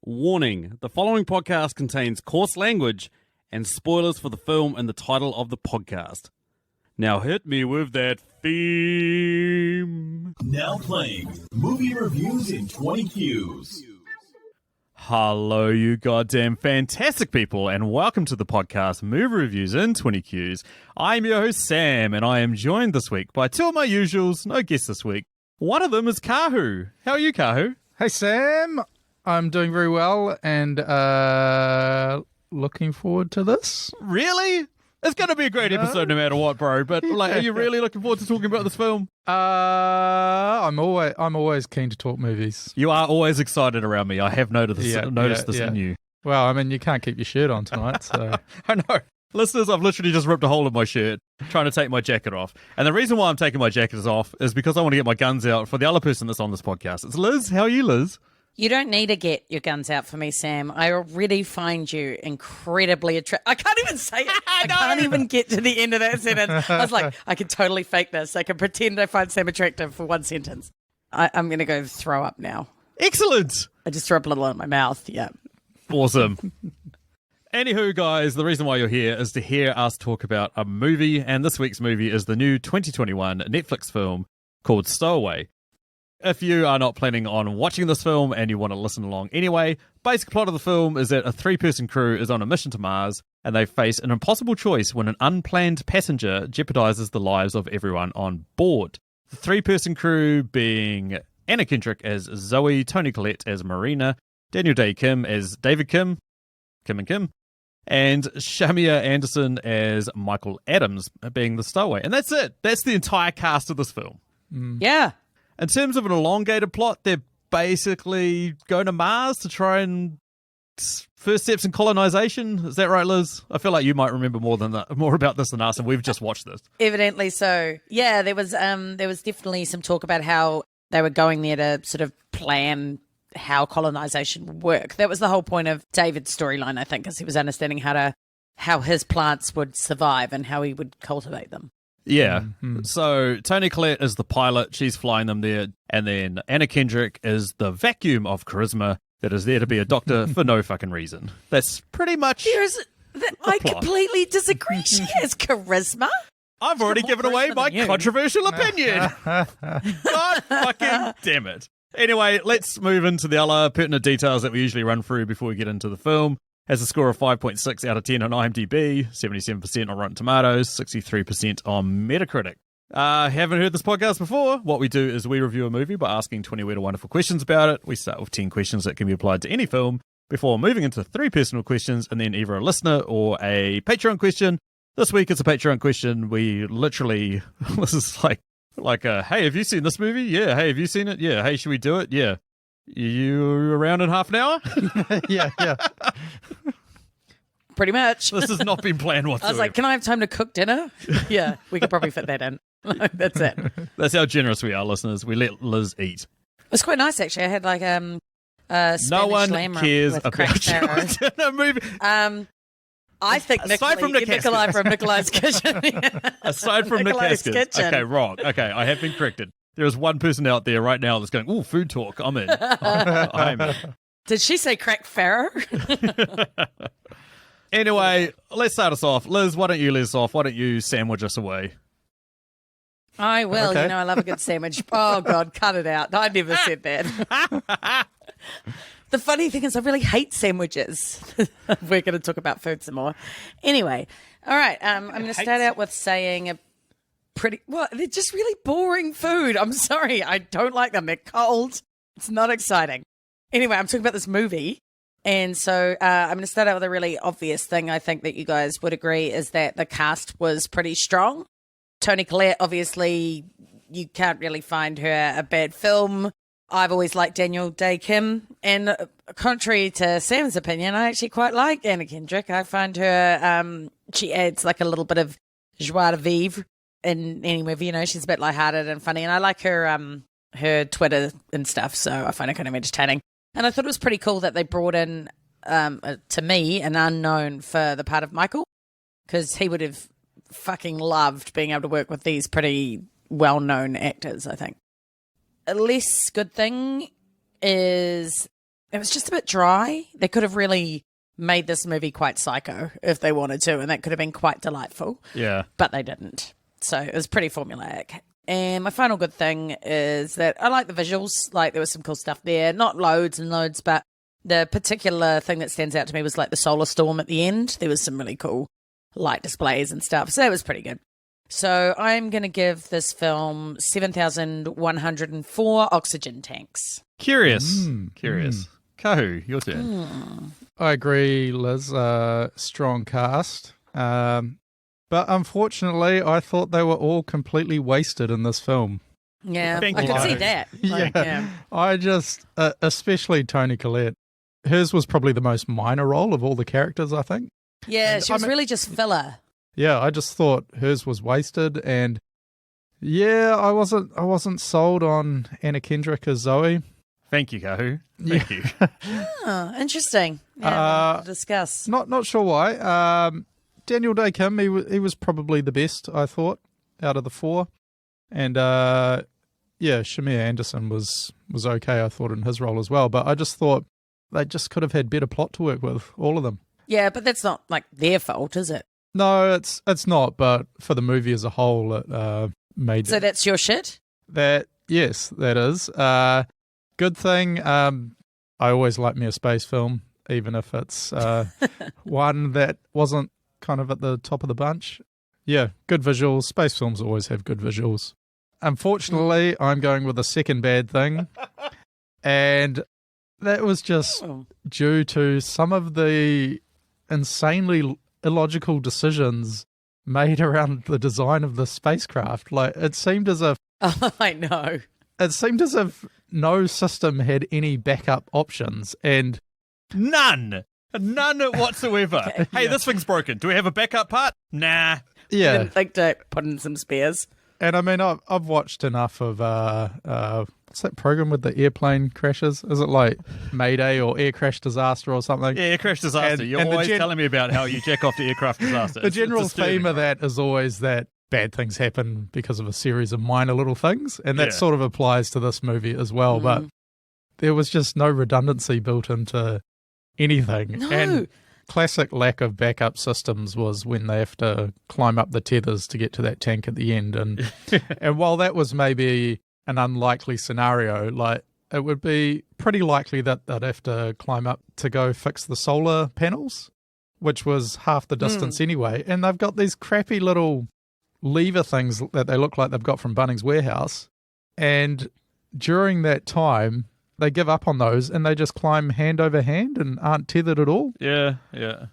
Warning, the following podcast contains coarse language and spoilers for the film and the title of the podcast. Now hit me with that theme. Now playing movie reviews in 20 Qs. Hello, you goddamn fantastic people, and welcome to the podcast Movie Reviews in 20 Qs. I'm your host, Sam, and I am joined this week by two of my usuals, no guests this week. One of them is Kahu. How are you, Kahu? Hey, Sam. I'm doing very well and looking forward to this. Really? It's going to be a great episode no matter what, bro. But are you really looking forward to talking about this film? I'm always keen to talk movies. You are always excited around me. I have noticed this in you. Well, I mean, you can't keep your shirt on tonight, so... I know. Listeners, I've literally just ripped a hole in my shirt trying to take my jacket off. And the reason why I'm taking my jacket off is because I want to get my guns out for the other person that's on this podcast. It's Liz. How are you, Liz? You don't need to get your guns out for me, Sam. I already find you incredibly attractive. I can't even say it. I can't even get to the end of that sentence. I was like, I can totally fake this. I can pretend I find Sam attractive for one sentence. I'm going to go throw up now. Excellent. I just threw up a little in my mouth. Yeah. Awesome. Anywho, guys, the reason why you're here is to hear us talk about a movie. And this week's movie is the new 2021 Netflix film called Stowaway. If you are not planning on watching this film and you want to listen along anyway, basic plot of the film is that a three-person crew is on a mission to Mars and they face an impossible choice when an unplanned passenger jeopardizes the lives of everyone on board. The three-person crew being Anna Kendrick as Zoe, Toni Collette as Marina, Daniel Day Kim as David Kim and Shamia Anderson as Michael Adams being the stowaway. And that's it. That's the entire cast of this film. Yeah. In terms of an elongated plot, they're basically going to Mars to try and first steps in colonization. Is that right, Liz? I feel like you might remember more about this than us, and we've just watched this. Evidently so. Yeah, there was definitely some talk about how they were going there to sort of plan how colonization would work. That was the whole point of David's storyline, I think, because he was understanding how his plants would survive and how he would cultivate them. Yeah. So Toni Collette is the pilot. She's flying them there. And then Anna Kendrick is the vacuum of charisma that is there to be a doctor for no fucking reason. That's pretty much I completely disagree. She has charisma. I've already given away my controversial opinion. God fucking damn it. Anyway, let's move into the other pertinent details that we usually run through before we get into the film. Has a score of 5.6 out of 10 on IMDb, 77% on Rotten Tomatoes, 63% on Metacritic. Haven't heard this podcast before? What we do is we review a movie by asking 20 weird or wonderful questions about it. We start with 10 questions that can be applied to any film before moving into 3 personal questions and then either a listener or a Patreon question. This week it's a Patreon question. We literally, this is like hey, have you seen this movie? Yeah. Hey, have you seen it? Yeah. Hey, should we do it? Yeah. You around in half an hour? Yeah. Pretty much. This has not been planned whatsoever. I was like, can I have time to cook dinner? Yeah, we could probably fit that in. That's it. That's how generous we are, listeners. We let Liz eat. It was quite nice, actually. I had like Spanish no one lamb cares with about a movie. I think aside from Nikolai from Nikolai's Kitchen. Aside from Nikolai's Kitchen. Okay, wrong. Okay, I have been corrected. There is one person out there right now that's going, ooh, food talk. I'm in. I'm in. Did she say crack Farrow? Anyway, let's start us off. Liz, why don't you lead us off? Why don't you sandwich us away? I will. Okay. You know, I love a good sandwich. Oh, God, cut it out. I never said that. The funny thing is I really hate sandwiches. We're going to talk about food some more. Anyway, all right. I'm going to start out with saying they're just really boring food. I'm sorry. I don't like them. They're cold. It's not exciting. Anyway, I'm talking about this movie. And so I'm going to start out with a really obvious thing I think that you guys would agree is that the cast was pretty strong. Toni Collette, obviously, you can't really find her a bad film. I've always liked Daniel Day Kim. And contrary to Sam's opinion, I actually quite like Anna Kendrick. I find her, she adds like a little bit of joie de vivre in any movie. You know, she's a bit lighthearted and funny. And I like her Twitter and stuff. So I find her kind of entertaining. And I thought it was pretty cool that they brought in, to me, an unknown for the part of Michael, because he would have fucking loved being able to work with these pretty well-known actors, I think. A less good thing is it was just a bit dry. They could have really made this movie quite psycho if they wanted to, and that could have been quite delightful. Yeah. But they didn't. So it was pretty formulaic. And my final good thing is that I like the visuals. Like, there was some cool stuff there. Not loads and loads, but the particular thing that stands out to me was like the solar storm at the end. There was some really cool light displays and stuff. So that was pretty good. So I'm going to give this film 7,104 oxygen tanks. Curious. Kahu, your turn. I agree, Liz. Strong cast. But unfortunately, I thought they were all completely wasted in this film. Yeah, Thank I you. could see that. Yeah. I just, especially Toni Collette, hers was probably the most minor role of all the characters, I think. Yeah, she was really just filler. Yeah, I just thought hers was wasted, and yeah, I wasn't sold on Anna Kendrick as Zoe. Thank you, Kahu. Thank you. Oh, interesting. Yeah, we'll discuss. Not sure why. Daniel Day-Kim, he was probably the best, I thought, out of the four. And Shamir Anderson was okay, I thought, in his role as well. But I just thought they just could have had better plot to work with, all of them. Yeah, but that's not like their fault, is it? No, it's not. But for the movie as a whole, it made So that's your shit? Yes, that is. Good thing. I always like me a space film, even if it's one that wasn't kind of at the top of the bunch. Yeah, good visuals. Space films always have good visuals. Unfortunately, I'm going with the second bad thing. And that was just due to some of the insanely illogical decisions made around the design of the spacecraft. Like, it seemed as if... Oh, I know. It seemed as if no system had any backup options, and... None whatsoever. Okay. Hey, this thing's broken. Do we have a backup part? Nah. Yeah. Didn't think to put in some spares. And I mean, I've watched enough of what's that program with the airplane crashes? Is it like Mayday or Air Crash Disaster or something? Yeah, air crash disaster. You're and always telling me about how you jack off to aircraft disaster. The general theme of that is always that bad things happen because of a series of minor little things, and that sort of applies to this movie as well. But there was just no redundancy built into anything. No. And classic lack of backup systems was when they have to climb up the tethers to get to that tank at the end. And and while that was maybe an unlikely scenario, like, it would be pretty likely that they'd have to climb up to go fix the solar panels, which was half the distance anyway. And they've got these crappy little lever things that they look like they've got from Bunnings Warehouse. And during that time, they give up on those and they just climb hand over hand and aren't tethered at all. Yeah.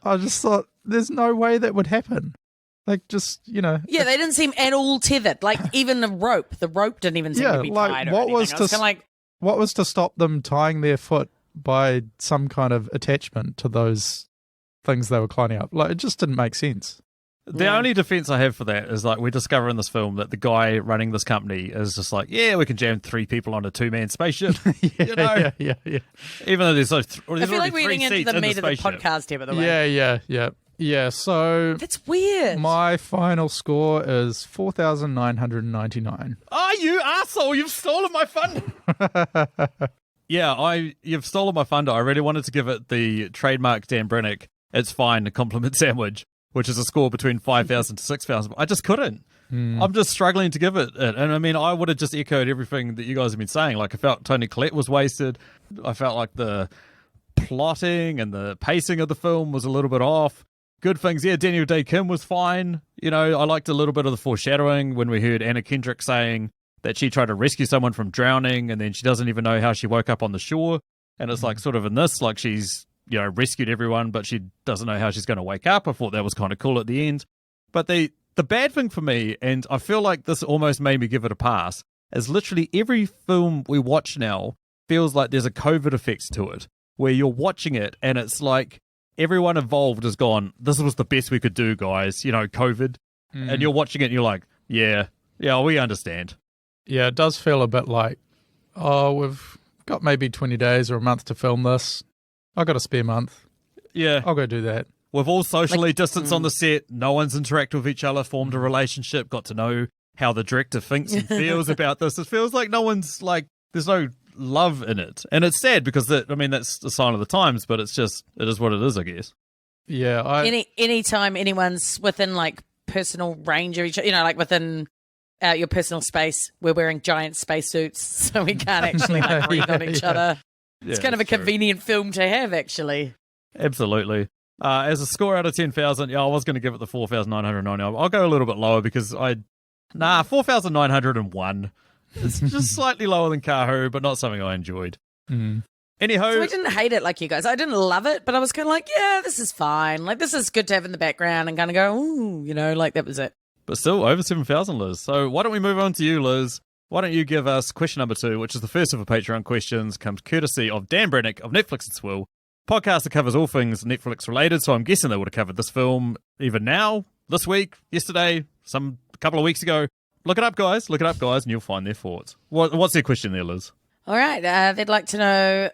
I just thought, there's no way that would happen. Like, just, Yeah, they didn't seem at all tethered. Like, even the rope didn't even seem to be tied or anything. What was to stop them tying their foot by some kind of attachment to those things they were climbing up? Like, it just didn't make sense. The only defense I have for that is, like, we discover in this film that the guy running this company is just like, yeah, we can jam 3 people on a 2-man spaceship. Yeah. Even though there's I feel like we're getting into the meat of the podcast here, by the way. Yeah, so... That's weird. My final score is 4,999. Oh, you arsehole! You've stolen my thunder! You've stolen my thunder. I really wanted to give it the trademark Dan Brennick, it's fine, a compliment sandwich, which is a score between 5,000 to 6,000. I just couldn't. I'm just struggling to give it. And I mean, I would have just echoed everything that you guys have been saying. Like, I felt Toni Collette was wasted. I felt like the plotting and the pacing of the film was a little bit off. Good things, Daniel Day-Kim was fine. I liked a little bit of the foreshadowing when we heard Anna Kendrick saying that she tried to rescue someone from drowning and then she doesn't even know how she woke up on the shore. And it's like sort of in this, like she's, rescued everyone, but she doesn't know how she's going to wake up. I thought that was kind of cool at the end. But the bad thing for me, and I feel like this almost made me give it a pass, is literally every film we watch now feels like there's a COVID effect to it, where you're watching it and it's like, everyone involved has gone, this was the best we could do, guys, COVID. And you're watching it and you're like, yeah, we understand. Yeah, it does feel a bit like, we've got maybe 20 days or a month to film this. I've got a spare month. Yeah. I'll go do that. We've all socially distanced on the set. No one's interacted with each other, formed a relationship, got to know how the director thinks and feels about this. It feels like no one's like, there's no love in it. And it's sad because, that's the sign of the times, but it is what it is, I guess. Yeah. Anytime anyone's within, like, personal range of each other, like within your personal space, we're wearing giant spacesuits, so we can't actually like breathe on each other. It's kind of a convenient film to have, actually. Absolutely. As a score out of 10,000, I was going to give it the 4,990. I'll go a little bit lower because 4,901. It's just slightly lower than Kahu, but not something I enjoyed. Mm. Anyhow, so I didn't hate it like you guys. I didn't love it, but I was kind of like, yeah, this is fine. Like, this is good to have in the background and kind of go, ooh, like that was it. but still over 7,000, Liz. So why don't we move on to you, Liz? Why don't you give us question number 2, which is the first of the Patreon questions, comes courtesy of Dan Brennick of Netflix and Swill, podcast that covers all things Netflix related. So I'm guessing they would have covered this film either now, this week, yesterday, a couple of weeks ago. Look it up, guys. And you'll find their thoughts. What's their question there, Liz? All right. They'd like to know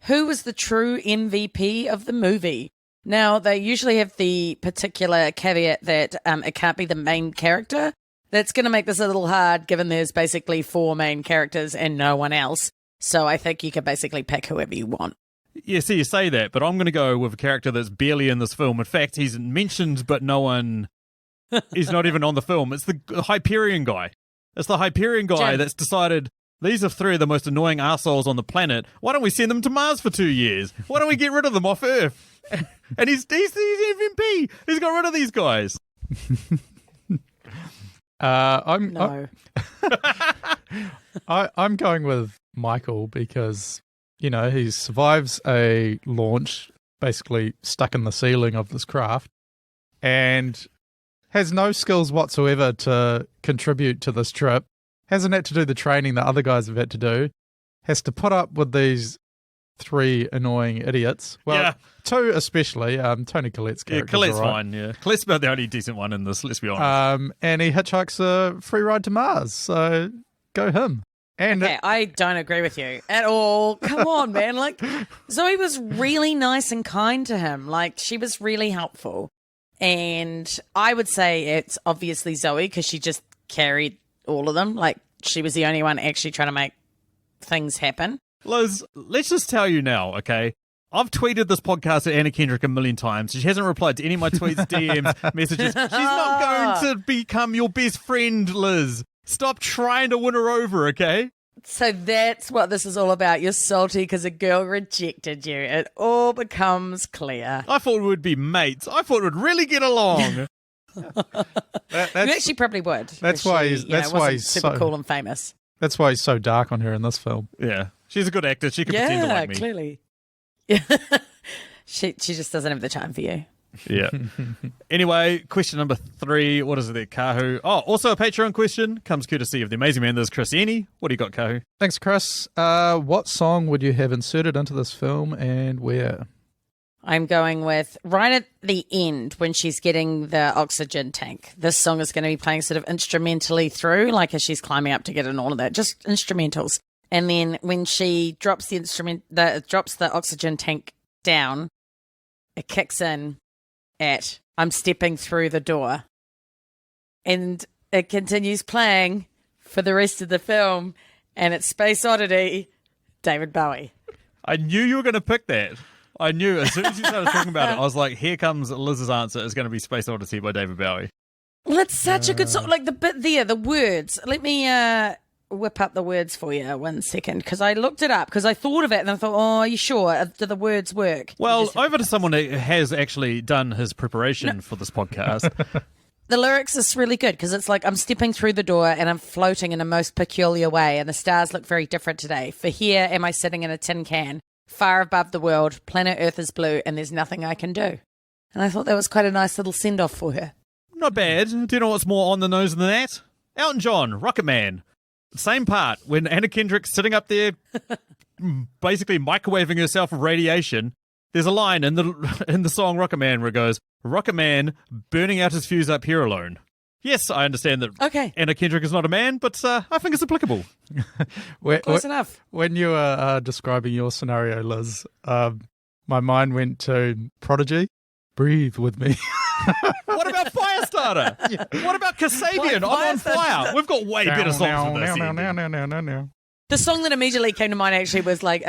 who was the true MVP of the movie. Now, they usually have the particular caveat that it can't be the main character. That's going to make this a little hard, given there's basically 4 main characters and no one else. So I think you can basically pick whoever you want. Yeah, see, you say that, but I'm going to go with a character that's barely in this film. In fact, he's mentioned, but no one... he's not even on the film. It's the Hyperion guy. It's the Hyperion guy that's decided... These are 3 of the most annoying assholes on the planet. Why don't we send them to Mars for 2 years? Why don't we get rid of them off Earth? And he's MVP. He's got rid of these guys. I'm going with Michael because, he survives a launch, basically stuck in the ceiling of this craft, and has no skills whatsoever to contribute to this trip. Hasn't had to do the training that other guys have had to do. Has to put up with these 3 annoying idiots. Well, yeah. 2 especially. Tony Collette's character. Yeah, Collette's fine, yeah. Collette's about the only decent one in this, let's be honest. And he hitchhikes a free ride to Mars, so go him. And okay, I don't agree with you at all. Come on, man. Like, Zoe was really nice and kind to him. Like, she was really helpful. And I would say it's obviously Zoe because she just carried all of them. Like, she was the only one actually trying to make things happen. Liz, let's just tell you now, okay? I've tweeted this podcast at Anna Kendrick a million times. She hasn't replied to any of my tweets, DMs, messages. She's not going to become your best friend, Liz. Stop trying to win her over, okay? So that's what this is all about. You're salty because a girl rejected you. It all becomes clear. I thought we would be mates. I thought we'd really get along. You actually probably would. That's why he's super cool and famous. That's why he's so dark on her in this film. Yeah, she's a good actor. She can pretend to like me. Clearly. Yeah, she just doesn't have the time for you. Yeah. Anyway, question number 3. What is it there, Kahu? Oh, also a Patreon question. Comes courtesy of the amazing man, there's Chris Ennie. What do you got, Kahu? Thanks, Chris. What song would you have inserted into this film and where? I'm going with right at the end when she's getting the oxygen tank. This song is going to be playing sort of instrumentally through, like as she's climbing up to get it and all of that, just instrumentals. And then when she drops drops the oxygen tank down, it kicks in at I'm stepping through the door. And it continues playing for the rest of the film, and it's Space Oddity, David Bowie. I knew you were going to pick that. I knew as soon as you started talking about it, I was like, here comes Liz's answer. It's going to be Space Odyssey by David Bowie. Well, it's such a good song. Like the bit there, the words. Let me whip up the words for you 1 second, because I looked it up because I thought of it and I thought, oh, are you sure? Do the words work? Well, over to someone who has actually done his preparation for this podcast. The lyrics is really good because it's like I'm stepping through the door and I'm floating in a most peculiar way and the stars look very different today. For here am I sitting in a tin can. Far above the world, planet Earth is blue, and there's nothing I can do. And I thought that was quite a nice little send-off for her. Not bad. Do you know what's more on the nose than that? Elton John, Rocket Man. Same part, when Anna Kendrick's sitting up there basically microwaving herself with radiation, there's a line in the song Rocket Man where it goes, Rocket Man burning out his fuse up here alone. Yes, I understand that Anna Kendrick is not a man, but I think it's applicable. Close enough. When you were describing your scenario, Liz, my mind went to Prodigy, Breathe With Me. What about Firestarter? Yeah. What about Kasabian? I'm on fire. We've got way better songs than this. The song that immediately came to mind actually was like,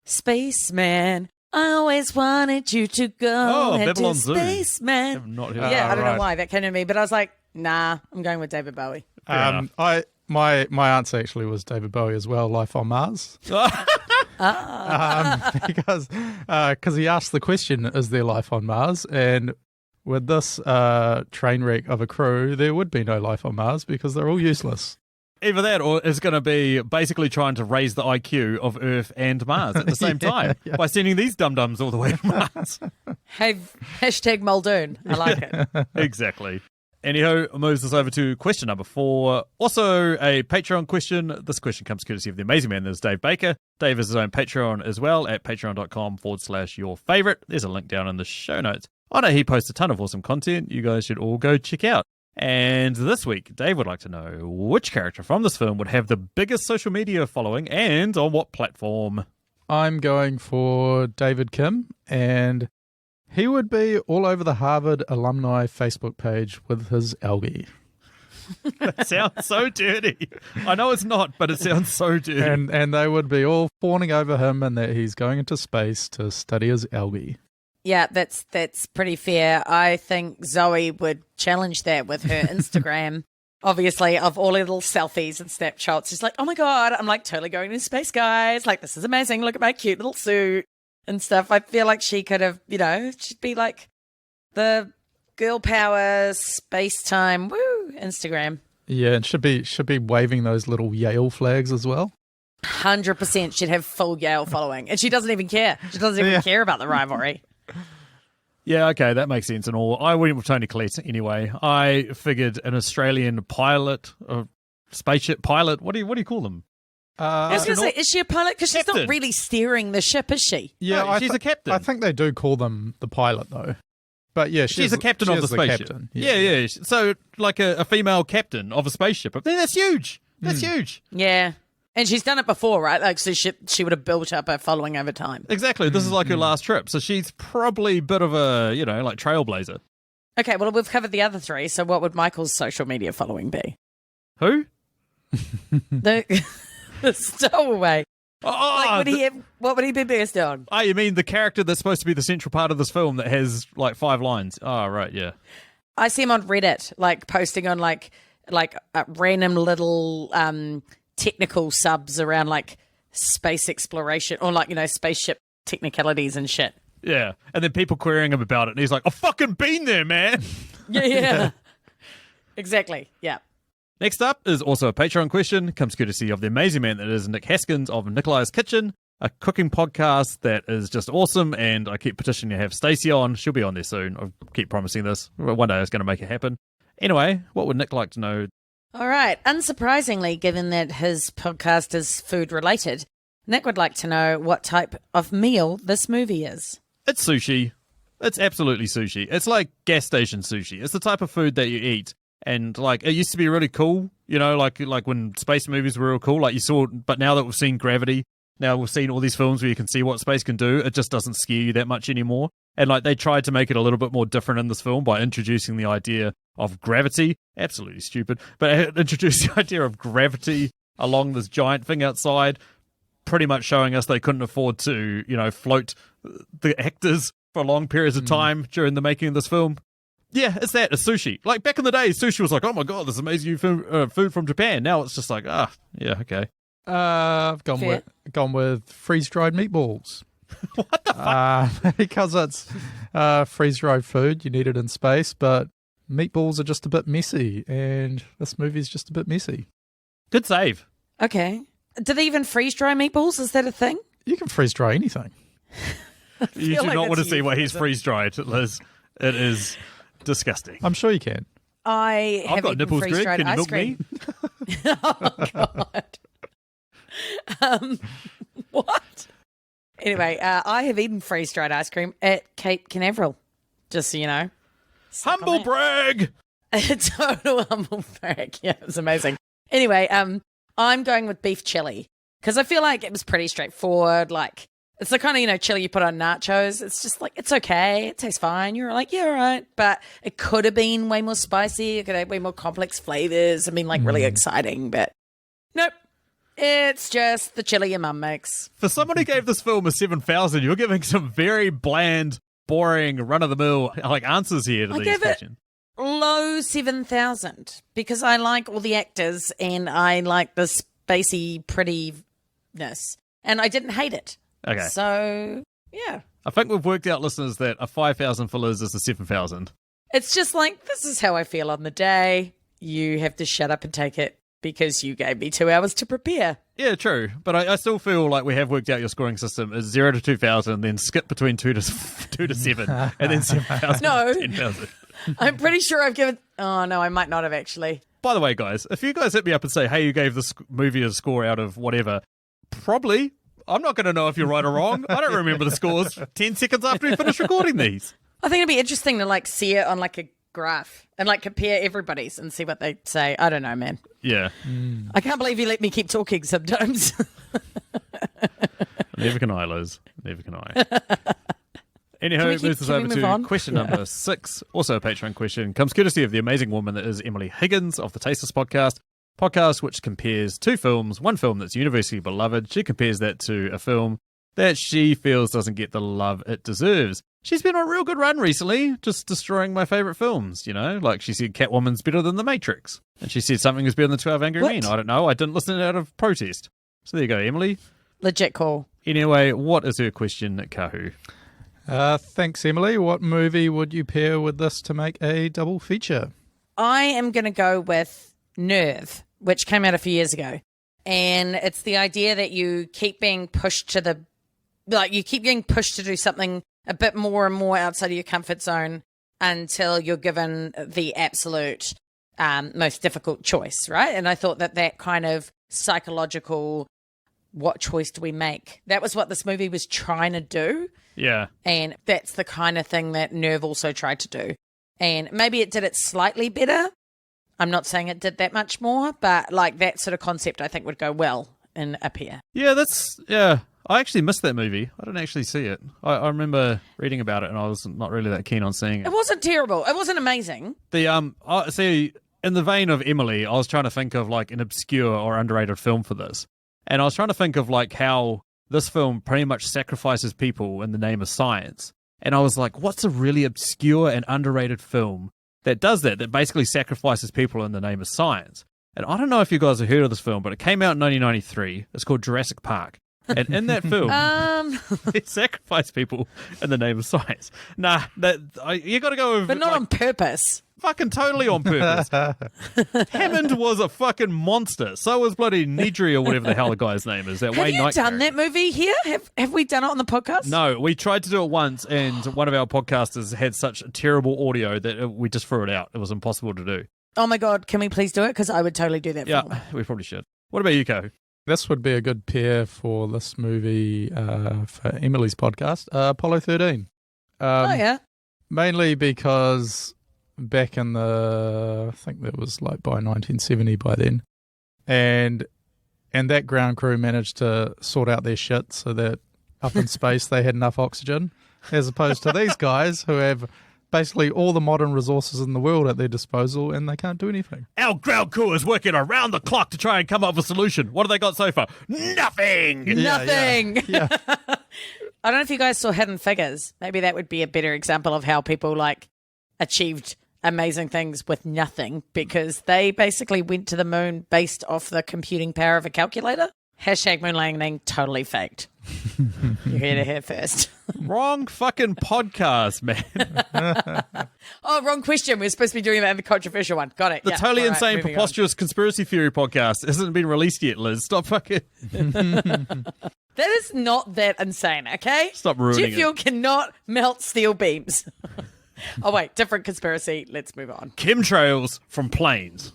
Spaceman, I always wanted you to go Babylon to Zoo. Spaceman. I've not heard Yeah, I don't know right. why that came to me, but I was like, nah, I'm going with David Bowie. My answer actually was David Bowie as well, Life on Mars. Because he asked the question, is there life on Mars? And with this train wreck of a crew, there would be no life on Mars because they're all useless. Either that or it's going to be basically trying to raise the IQ of Earth and Mars at the same time by sending these dum-dums all the way to Mars. Hey, hashtag Muldoon. I like it. Exactly. Anyhow, moves us over to question number 4. Also a Patreon question. This question comes courtesy of the amazing man, there's Dave Baker. Dave has his own Patreon as well at patreon.com/yourfavorite. There's a link down in the show notes. On it, he posts a ton of awesome content you guys should all go check out. And this week, Dave would like to know which character from this film would have the biggest social media following and on what platform. I'm going for David Kim, and he would be all over the Harvard alumni Facebook page with his algae. That sounds so dirty. I know it's not, but it sounds so dirty. And they would be all fawning over him and that he's going into space to study his algae. Yeah, that's pretty fair. I think Zoe would challenge that with her Instagram. Obviously, of all her little selfies and snapshots. She's like, oh my God, I'm like totally going into space, guys. Like, this is amazing. Look at my cute little suit and stuff. I feel like she could have, she'd be like the girl power, space time, woo, Instagram. Yeah, and should be waving those little Yale flags as well. 100% she'd have full Yale following. And she doesn't even care. She doesn't even care about the rivalry. Yeah, okay, that makes sense and all. I went with Tony Collette anyway. I figured an Australian pilot, a spaceship pilot. What do you call them? I was going to say, is she a pilot? Because she's not Captain. really steering the ship, is she? Yeah, No, she's a captain. I think they do call them the pilot, though. But yeah, She's a captain of the spaceship. captain. Yeah. So, like a female captain of a spaceship. Then that's huge. That's huge. Yeah. And she's done it before, right? Like, so she would have built up a following over time. Exactly. This is like her last trip. So she's probably a bit of a, like trailblazer. Okay, well, we've covered the other 3. So what would Michael's social media following be? Who? The Stowaway. Oh, What would he be based on? oh, you mean the character that's supposed to be the central part of this film that has like 5 lines? Oh, right, yeah. I see him on Reddit, like posting on like random little technical subs around like space exploration or like, spaceship technicalities and shit. Yeah. And then people querying him about it. And he's like, I've fucking been there, man. Yeah. Exactly. Yeah. Next up is also a Patreon question. Comes courtesy of the amazing man that is Nick Haskins of Nikolis Kitchen, a cooking podcast that is just awesome. And I keep petitioning to have Stacey on. She'll be on there soon. I keep promising this. One day I was going to make it happen. Anyway, what would Nick like to know? All right. Unsurprisingly, given that his podcast is food related, Nick would like to know what type of meal this movie is. It's sushi. It's absolutely sushi. It's like gas station sushi. It's the type of food that you eat. And like it used to be really cool, like when space movies were real cool, like you saw, but now that we've seen Gravity, now we've seen all these films where you can see what space can do, it just doesn't scare you that much anymore. And like they tried to make it a little bit more different in this film by introducing the idea of gravity. Absolutely stupid, but it introduced the idea of gravity along this giant thing outside, pretty much showing us they couldn't afford to, float the actors for long periods of time during the making of this film. Yeah, it's that. It's sushi. Like, back in the day, sushi was like, oh my God, this amazing new food from Japan. Now it's just like, yeah, okay. I've gone with freeze-dried meatballs. What the fuck? Because it's freeze-dried food, you need it in space, but meatballs are just a bit messy, and this movie's just a bit messy. Good save. Okay. Do they even freeze dry meatballs? Is that a thing? You can freeze-dry anything. You do like not want to it's see what he's euphemism. freeze-dried, Liz. It is disgusting. I'm sure you can. I have I've got eaten nipples, Greg. freeze-dried Can you ice milk cream. me? Oh, God. What? Anyway, I have eaten freeze-dried ice cream at Cape Canaveral, just so you know. Suck on Humble that. brag! A total humble brag. Yeah, it was amazing. Anyway, I'm going with beef chili because I feel like it was pretty straightforward. Like, it's the kind of, chili you put on nachos. It's just like, it's okay. It tastes fine. You're like, yeah, all right. But it could have been way more spicy. It could have way more complex flavors. I mean, like, really exciting. But nope. It's just the chili your mum makes. For someone who gave this film a 7,000, you're giving some very bland, boring, run-of-the-mill answers here to I these gave it questions. low 7,000 because I like all the actors and I like the spacey prettiness, and I didn't hate it. Okay. So, yeah. I think we've worked out, listeners, that a 5,000 for Liz is a 7,000. It's just like, this is how I feel on the day. You have to shut up and take it because you gave me 2 hours to prepare. Yeah, true. But I still feel like we have worked out your scoring system is 0 to 2,000, then skip between 2 to 7, and then 7,000 No. to 10,000. I'm pretty sure I've given... Oh, no, I might not have actually. By the way, guys, if you guys hit me up and say, hey, you gave this movie a score out of whatever, probably, I'm not going to know if you're right or wrong. I don't remember the scores 10 seconds after we finish recording these. I think it'd be interesting to see it on a graph and compare everybody's and see what they say. I don't know, man. Yeah. I can't believe you let me keep talking sometimes. Never can I, Liz. Never can I. Anyhow, moves us over to question number 6. Also a Patreon question. Comes courtesy of the amazing woman that is Emily Higgins of the Tasteless podcast which compares 2 films. One film that's universally beloved. She compares that to a film that she feels doesn't get the love it deserves. She's been on a real good run recently, just destroying my favourite films, you know? Like she said Catwoman's better than The Matrix. And she said something is better than 12 Angry Men. I don't know. I didn't listen out of protest. So there you go, Emily. Legit call. Anyway, what is her question, Kahu? Thanks, Emily. What movie would you pair with this to make a double feature? I am going to go with Nerve, which came out a few years ago. And it's the idea that you keep being pushed to you keep getting pushed to do something a bit more and more outside of your comfort zone until you're given the absolute most difficult choice, right? And I thought that kind of psychological, what choice do we make? That was what this movie was trying to do. Yeah. And that's the kind of thing that Nerve also tried to do. And maybe it did it slightly better. I'm not saying it did that much more, but that sort of concept I think would go well in a pair. Yeah, I actually missed that movie. I didn't actually see it. I remember reading about it and I was not really that keen on seeing it. It wasn't terrible. It wasn't amazing. See, in the vein of Emily, I was trying to think of an obscure or underrated film for this. And I was trying to think of how this film pretty much sacrifices people in the name of science. And I was like, what's a really obscure and underrated film that does that basically sacrifices people in the name of science? And I don't know if you guys have heard of this film, but it came out in 1993. It's called Jurassic Park. And in that film, it sacrificed people in the name of science. Nah, you got to go with... But not on purpose. Fucking totally on purpose. Hammond was a fucking monster. So was bloody Nedry or whatever the hell the guy's name is. That Have Wayne you Knight done character. that movie here? Have we done it on the podcast? No, we tried to do it once, and one of our podcasters had such terrible audio that we just threw it out. It was impossible to do. Oh my God, can we please do it? Because I would totally do that Yeah, film. we probably should. What about you, Ko? This would be a good pair for this movie for Emily's podcast, Apollo 13. Oh, yeah. Mainly because back in I think that was by 1970 by then, and that ground crew managed to sort out their shit so that up in space they had enough oxygen, as opposed to these guys who have basically all the modern resources in the world at their disposal and they can't do anything. Our ground crew is working around the clock to try and come up with a solution. What have they got so far? Nothing! Nothing! Yeah. I don't know if you guys saw Hidden Figures. Maybe that would be a better example of how people achieved amazing things with nothing, because they basically went to the moon based off the computing power of a calculator. Hashtag moon landing, totally faked. You heard it here first. Wrong fucking podcast, man. Oh, wrong question. We're supposed to be doing that in the controversial one. Got it. The Yeah. totally All right, insane, moving preposterous conspiracy theory podcast hasn't been released yet, Liz. Stop fucking... on. That is not that insane, okay? Stop ruining Jet fuel cannot melt steel beams. Oh, wait. Different conspiracy. Let's move on. Chemtrails from planes.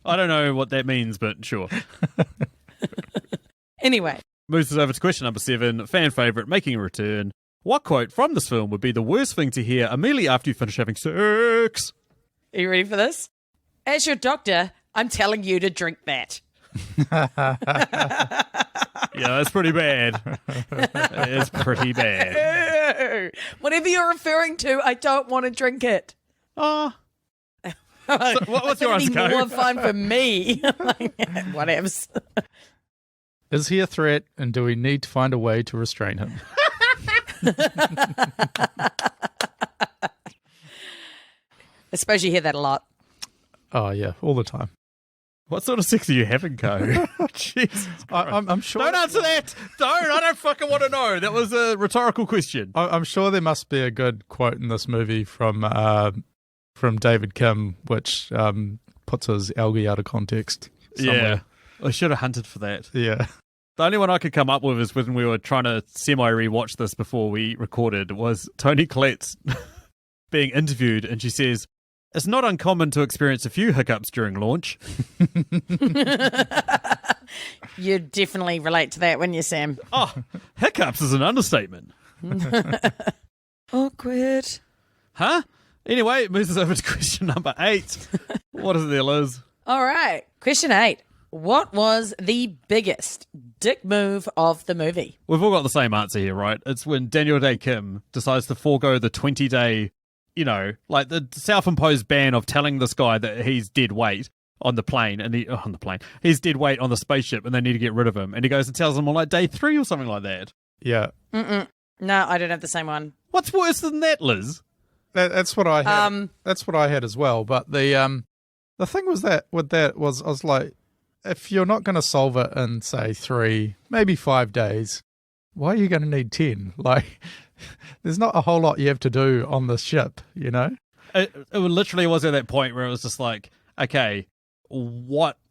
I don't know what that means, but sure. Anyway. Moves us over to question number 7. Fan favourite, making a return. What quote from this film would be the worst thing to hear immediately after you finish having sex? Are you ready for this? As your doctor, I'm telling you to drink that. Yeah, that's pretty bad. It's pretty bad. Whatever you're referring to, I don't want to drink it. Oh. What's your answer, More Kahu? fun for me. Whatevs. Is he a threat, and do we need to find a way to restrain him? I suppose you hear that a lot. Oh, yeah, all the time. What sort of sex are you having, Kahu? Jesus. I'm sure. Don't answer that. I don't fucking want to know. That was a rhetorical question. I'm sure there must be a good quote in this movie from David Kim, which puts his algae out of context somewhere. Yeah. I should have hunted for that. Yeah. The only one I could come up with is when we were trying to semi-rewatch this before we recorded was Toni Collette's being interviewed, and she says, "It's not uncommon to experience a few hiccups during launch." You definitely relate to that, wouldn't you, Sam? Oh, hiccups is an understatement. Awkward. Huh? Anyway, it moves us over to question number 8. What is it there, Liz? All right. Question 8. What was the biggest dick move of the movie? We've all got the same answer here, right? It's when Daniel Day Kim decides to forego the 20-day, like the self-imposed ban of telling this guy that he's dead weight on the plane, and he's dead weight on the spaceship, and they need to get rid of him. And he goes and tells them on like day 3 or something like that. Yeah. No, I don't have the same one. What's worse than that, Liz? That's what I had. That's what I had as well. But the thing was that with that was I was like, if you're not going to solve it in say 3, maybe 5 days, why are you going to need 10? Like, there's not a whole lot you have to do on this ship, you know? It literally was at that point where it was just like, okay,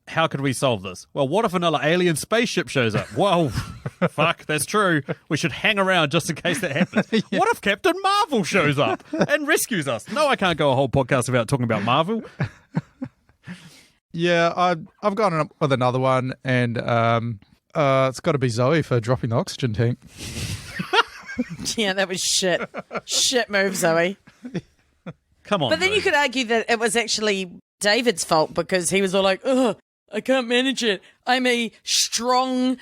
how could we solve this? Well, what if another alien spaceship shows up? Well, fuck, that's true. We should hang around just in case that happens. Yeah. What if Captain Marvel shows up and rescues us? No, I can't go a whole podcast without talking about Marvel. Yeah, I've gone up with another one, and it's got to be Zoe for dropping the oxygen tank. Yeah, that was shit. Shit move, Zoe. Come on. But then Zoe. you could argue that it was actually David's fault because he was all like, "Oh, I can't manage it. I'm a strong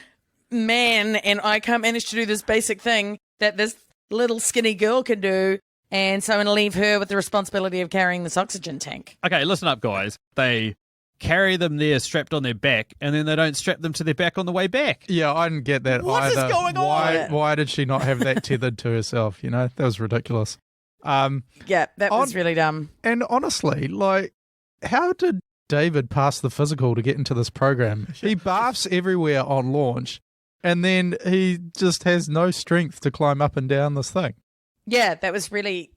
man and I can't manage to do this basic thing that this little skinny girl can do. And so I'm going to leave her with the responsibility of carrying this oxygen tank." Okay, listen up, guys. They carry them there strapped on their back, and then they don't strap them to their back on the way back. Yeah, I didn't get that What is either. going on? Why did she not have that tethered to herself? You know, that was ridiculous. Yeah, that was really dumb. And honestly, like, how did David pass the physical to get into this program? He barfs everywhere on launch, and then he just has no strength to climb up and down this thing. Yeah, that was really,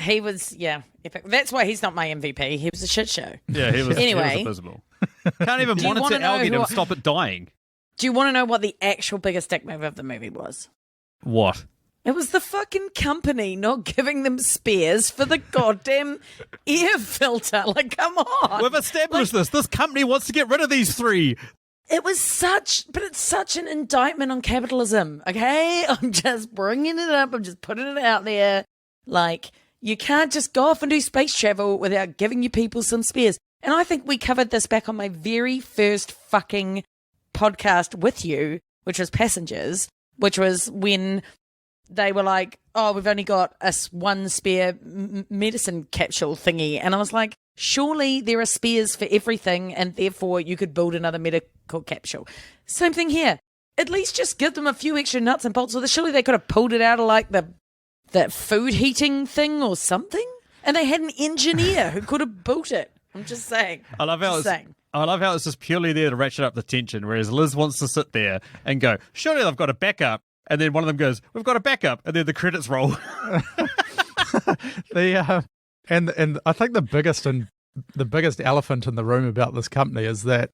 he was, epic. That's why he's not my MVP. He was a shit show. Yeah, he was Anyway. abysmal. Can't even Do you wanna monitor know algae to who- stop it dying. Do you want to know what the actual biggest dick move of the movie was? What? It was the fucking company not giving them spares for the goddamn air filter. Like, come on. We've established this. This company wants to get rid of these 3. It's such an indictment on capitalism, okay? I'm just bringing it up. I'm just putting it out there. Like, you can't just go off and do space travel without giving your people some spares. And I think we covered this back on my very first fucking podcast with you, which was Passengers, which was when they were like, "Oh, we've only got us one spare medicine capsule thingy." And I was like, surely there are spares for everything, and therefore you could build another medical capsule. Same thing here. At least just give them a few extra nuts and bolts. Surely they could have pulled it out of like that food heating thing or something. And they had an engineer who could have built it. I'm just saying. I love how it's just purely there to ratchet up the tension, whereas Liz wants to sit there and go, surely they've got a backup. And then one of them goes, we've got a backup. And then the credits roll. And I think the biggest elephant in the room about this company is that,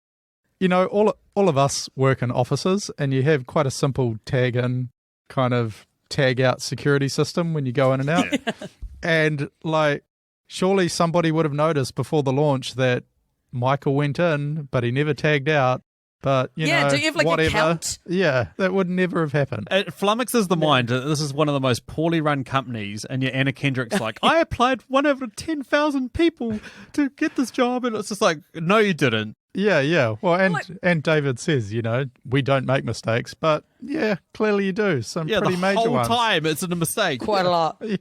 you know, all of us work in offices, and you have quite a simple tag in, kind of tag out security system when you go in and out. Yeah. And like, surely somebody would have noticed before the launch that Michael went in, but he never tagged out. But, you know, do you have like whatever. a count? Yeah, that would never have happened. It flummoxes the mind. This is one of the most poorly run companies, and yet Anna Kendrick's like, I applied 1 out of 10,000 people to get this job, and it's just like, no, you didn't. Yeah. Well, and David says, you know, we don't make mistakes, but yeah, clearly you do. Some pretty the major whole ones. time it's a mistake. Quite a lot. Yeah.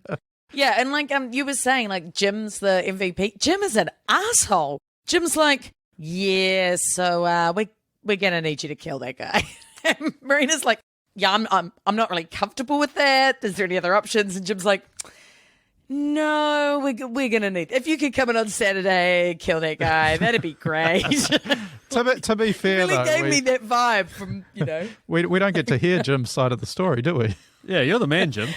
Yeah, and like you were saying, like Jim's the MVP. Jim is an asshole. Jim's like, yeah, so we're gonna need you to kill that guy. And Marina's like, yeah, I'm not really comfortable with that. Is there any other options? And Jim's like, no, we're gonna need. If you could come in on Saturday, kill that guy, that'd be great. To be fair, really though, gave me that vibe from we don't get to hear Jim's side of the story, do we? Yeah, you're the man, Jim.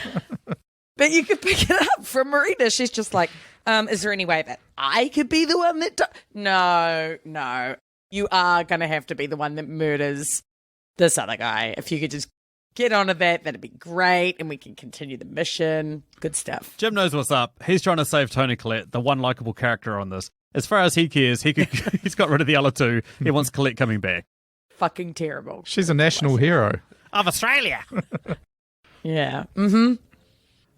But you could pick it up from Marina. She's just like, is there any way that I could be the one that... No. You are going to have to be the one that murders this other guy. If you could just get onto that, that'd be great, and we can continue the mission. Good stuff. Jim knows what's up. He's trying to save Toni Collette, the one likable character on this. As far as he cares, he's got rid of the other two. He wants Collette coming back. Fucking terrible. She's a national hero. Of Australia. Yeah. Mm-hmm.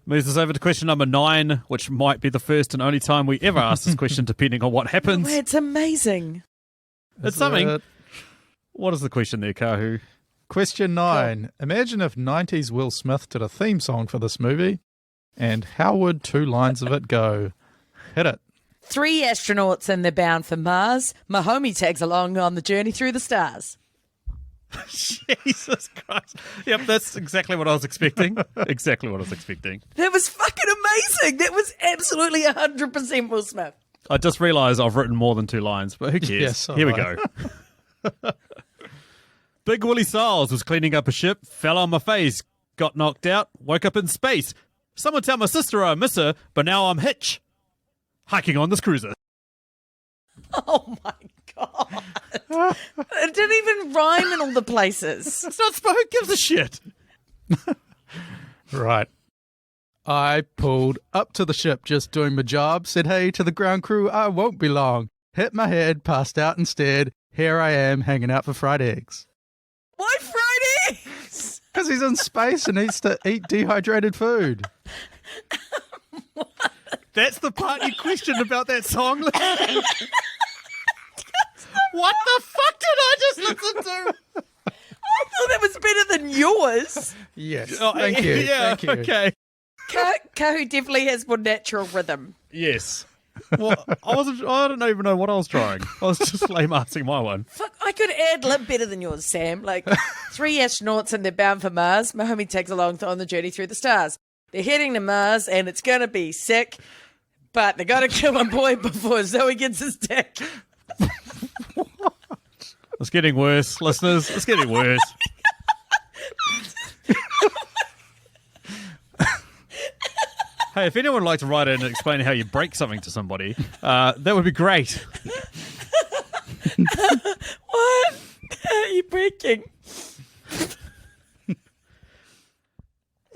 Moves us over to question number 9, which might be the first and only time we ever ask this question, depending on what happens. Oh, it's amazing. It's something. What is the question there, Kahu? Question 9. Imagine if 90s Will Smith did a theme song for this movie, and how would 2 lines of it go? Hit it. 3 astronauts and they're bound for Mars. My homie tags along on the journey through the stars. Jesus Christ. Yep, that's exactly what I was expecting. Exactly what I was expecting. That was fucking amazing. That was absolutely 100% Will Smith. I just realised I've written more than 2 lines, but who cares? Yes, Here we go. Big Willie Stiles was cleaning up a ship, fell on my face, got knocked out, woke up in space. Someone tell my sister I miss her, but now I'm hitch. Hiking on this cruiser. Oh my God. It didn't even rhyme in all the places. It's not who gives a shit. Right. I pulled up to the ship just doing my job, said hey to the ground crew, I won't be long. Hit my head, passed out instead. Here I am hanging out for fried eggs. Why fried eggs? Because he's in space and needs to eat dehydrated food. That's the part you questioned about that song. What the fuck did I just listen to? I thought that was better than yours. Yes. Oh, Thank you. Yeah, Thank you. okay. Kahu definitely has more natural rhythm. Yes. Well, I don't even know what I was trying. I was just lame asking my one. Fuck, I could ad-lib better than yours, Sam. Like, 3 astronauts and they're bound for Mars. My homie tags along on the journey through the stars. They're heading to Mars and it's going to be sick, but they got to kill my boy before Zoe gets his dick. It's getting worse, listeners. It's getting worse. Hey, if anyone would like to write in and explain how you break something to somebody, that would be great. What are you breaking?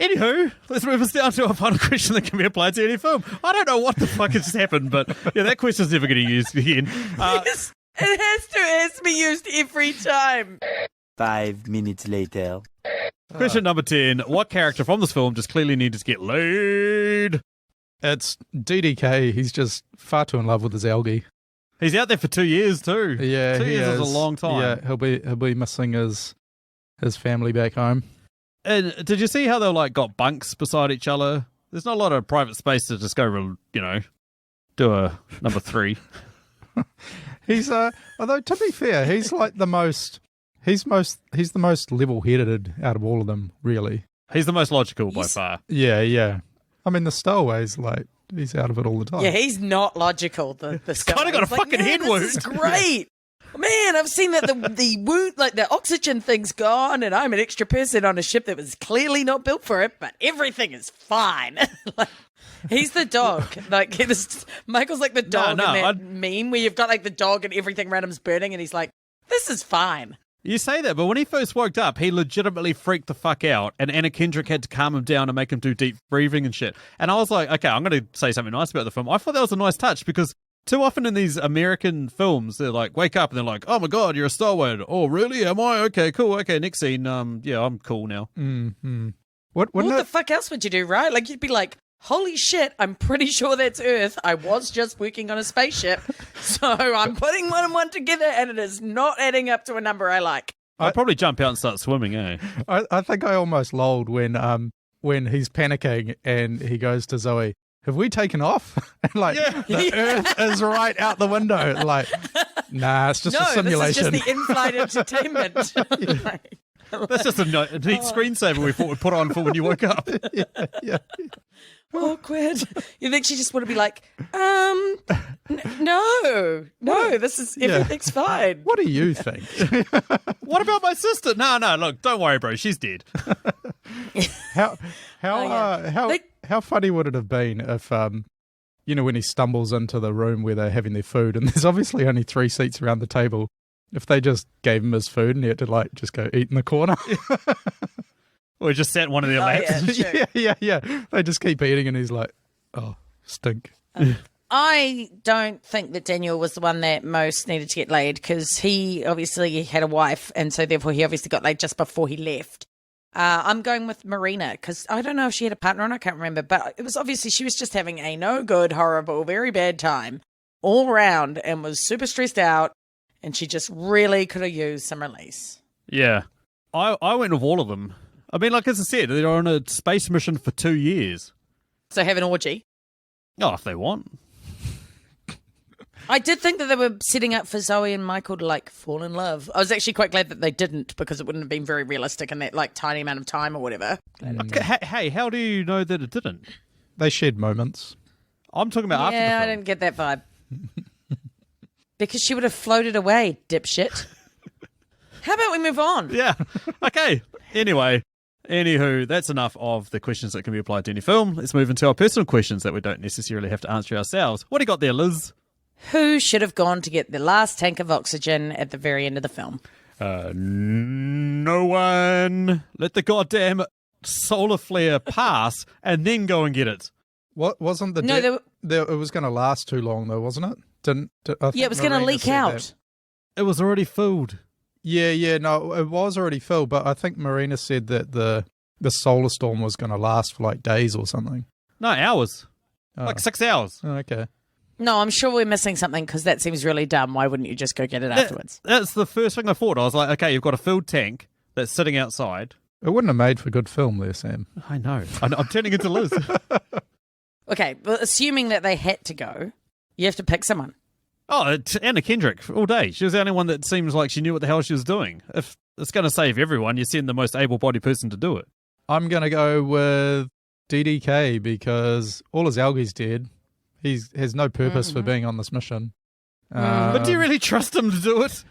Anywho, let's move us down to a final question that can be applied to any film. I don't know what the fuck has just happened, but yeah, that question's never going to be used again. Yes, it has to be used every time. 5 minutes later. Question number 10. What character from this film just clearly needed to get laid? It's DDK. He's just far too in love with his algae. He's out there for 2 years too. Yeah, 2 he years is a is. long time. Yeah, he'll be missing his family back home. And did you see how they got bunks beside each other? There's not a lot of private space to just go, do a number 3. He's although to be fair, he's like the most he's the most level-headed out of all of them, really. He's the most logical by far. Yeah. I mean, the Stowaway's he's out of it all the time. Yeah, he's not logical. The kind of got a fucking head wound. This is great. Man, I've seen that the wound, the oxygen thing's gone, and I'm an extra person on a ship that was clearly not built for it, but everything is fine. He's the dog. Michael's like the dog in that meme where you've got the dog and everything around him's burning, and he's like, "This is fine." You say that, but when he first woke up, he legitimately freaked the fuck out, and Anna Kendrick had to calm him down and make him do deep breathing and shit. And I was like, okay, I'm going to say something nice about the film. I thought that was a nice touch because too often in these American films, they're like, wake up, and they're like, oh my God, you're a stowaway. Oh, really? Am I? Okay, cool. Okay, next scene. Yeah, I'm cool now. Mm-hmm. What the fuck else would you do, right? Like, you'd be like, holy shit, I'm pretty sure that's Earth. I was just working on a spaceship. So I'm putting one and one together, and it is not adding up to a number I like. I'd probably jump out and start swimming, eh? I think I almost lolled when he's panicking and he goes to Zoe, have we taken off? And like, the Earth is right out the window. Like, nah, it's just a simulation. This is just the in-flight entertainment. That's just a neat screensaver we thought we'd put on for when you woke up. Yeah. Awkward. You think she just want to be like, no, this is, everything's fine. What do you think? What about my sister? No, look, don't worry, bro. She's dead. How funny would it have been if, when he stumbles into the room where they're having their food and there's obviously only 3 seats around the table, if they just gave him his food and he had to like just go eat in the corner. Or just sat in one of their laps. Yeah. They just keep eating and he's like, oh, stink. I don't think that Daniel was the one that most needed to get laid because he obviously had a wife and so therefore he obviously got laid just before he left. I'm going with Marina because I don't know if she had a partner or not, I can't remember, but it was obviously she was just having a no good, horrible, very bad time all around and was super stressed out and she just really could have used some release. Yeah. I went with all of them. I mean, like as I said, they're on a space mission for 2 years. So have an orgy. Oh, if they want. I did think that they were setting up for Zoe and Michael to like fall in love. I was actually quite glad that they didn't because it wouldn't have been very realistic in that like tiny amount of time or whatever. Hey, how do you know that it didn't? They shared moments. I'm talking about after the film. I didn't get that vibe. Because she would have floated away, dipshit. How about we move on? Yeah. Okay. Anywho, that's enough of the questions that can be applied to any film. Let's move into our personal questions that we don't necessarily have to answer ourselves. What do you got there, Liz? Who should have gone to get the last tank of oxygen at the very end of the film? No one. Let the goddamn solar flare pass and then go and get it. What wasn't the? It was going to last too long, though, wasn't it? It was going to leak out. It was already filled. No, it was already filled, but I think Marina said that the solar storm was going to last for like days or something. No, hours. Like 6 hours. Oh, okay. No, I'm sure we're missing something because that seems really dumb. Why wouldn't you just go get it afterwards? That's the first thing I thought. I was like, okay, you've got a filled tank that's sitting outside. It wouldn't have made for good film there, Sam. I know. I'm turning into Liz. Okay, but assuming that they had to go, you have to pick someone. Oh, Anna Kendrick, all day. She was the only one that seems like she knew what the hell she was doing. If it's going to save everyone, you send the most able-bodied person to do it. I'm going to go with DDK because all his algae's dead. He has no purpose for being on this mission. But do you really trust him to do it?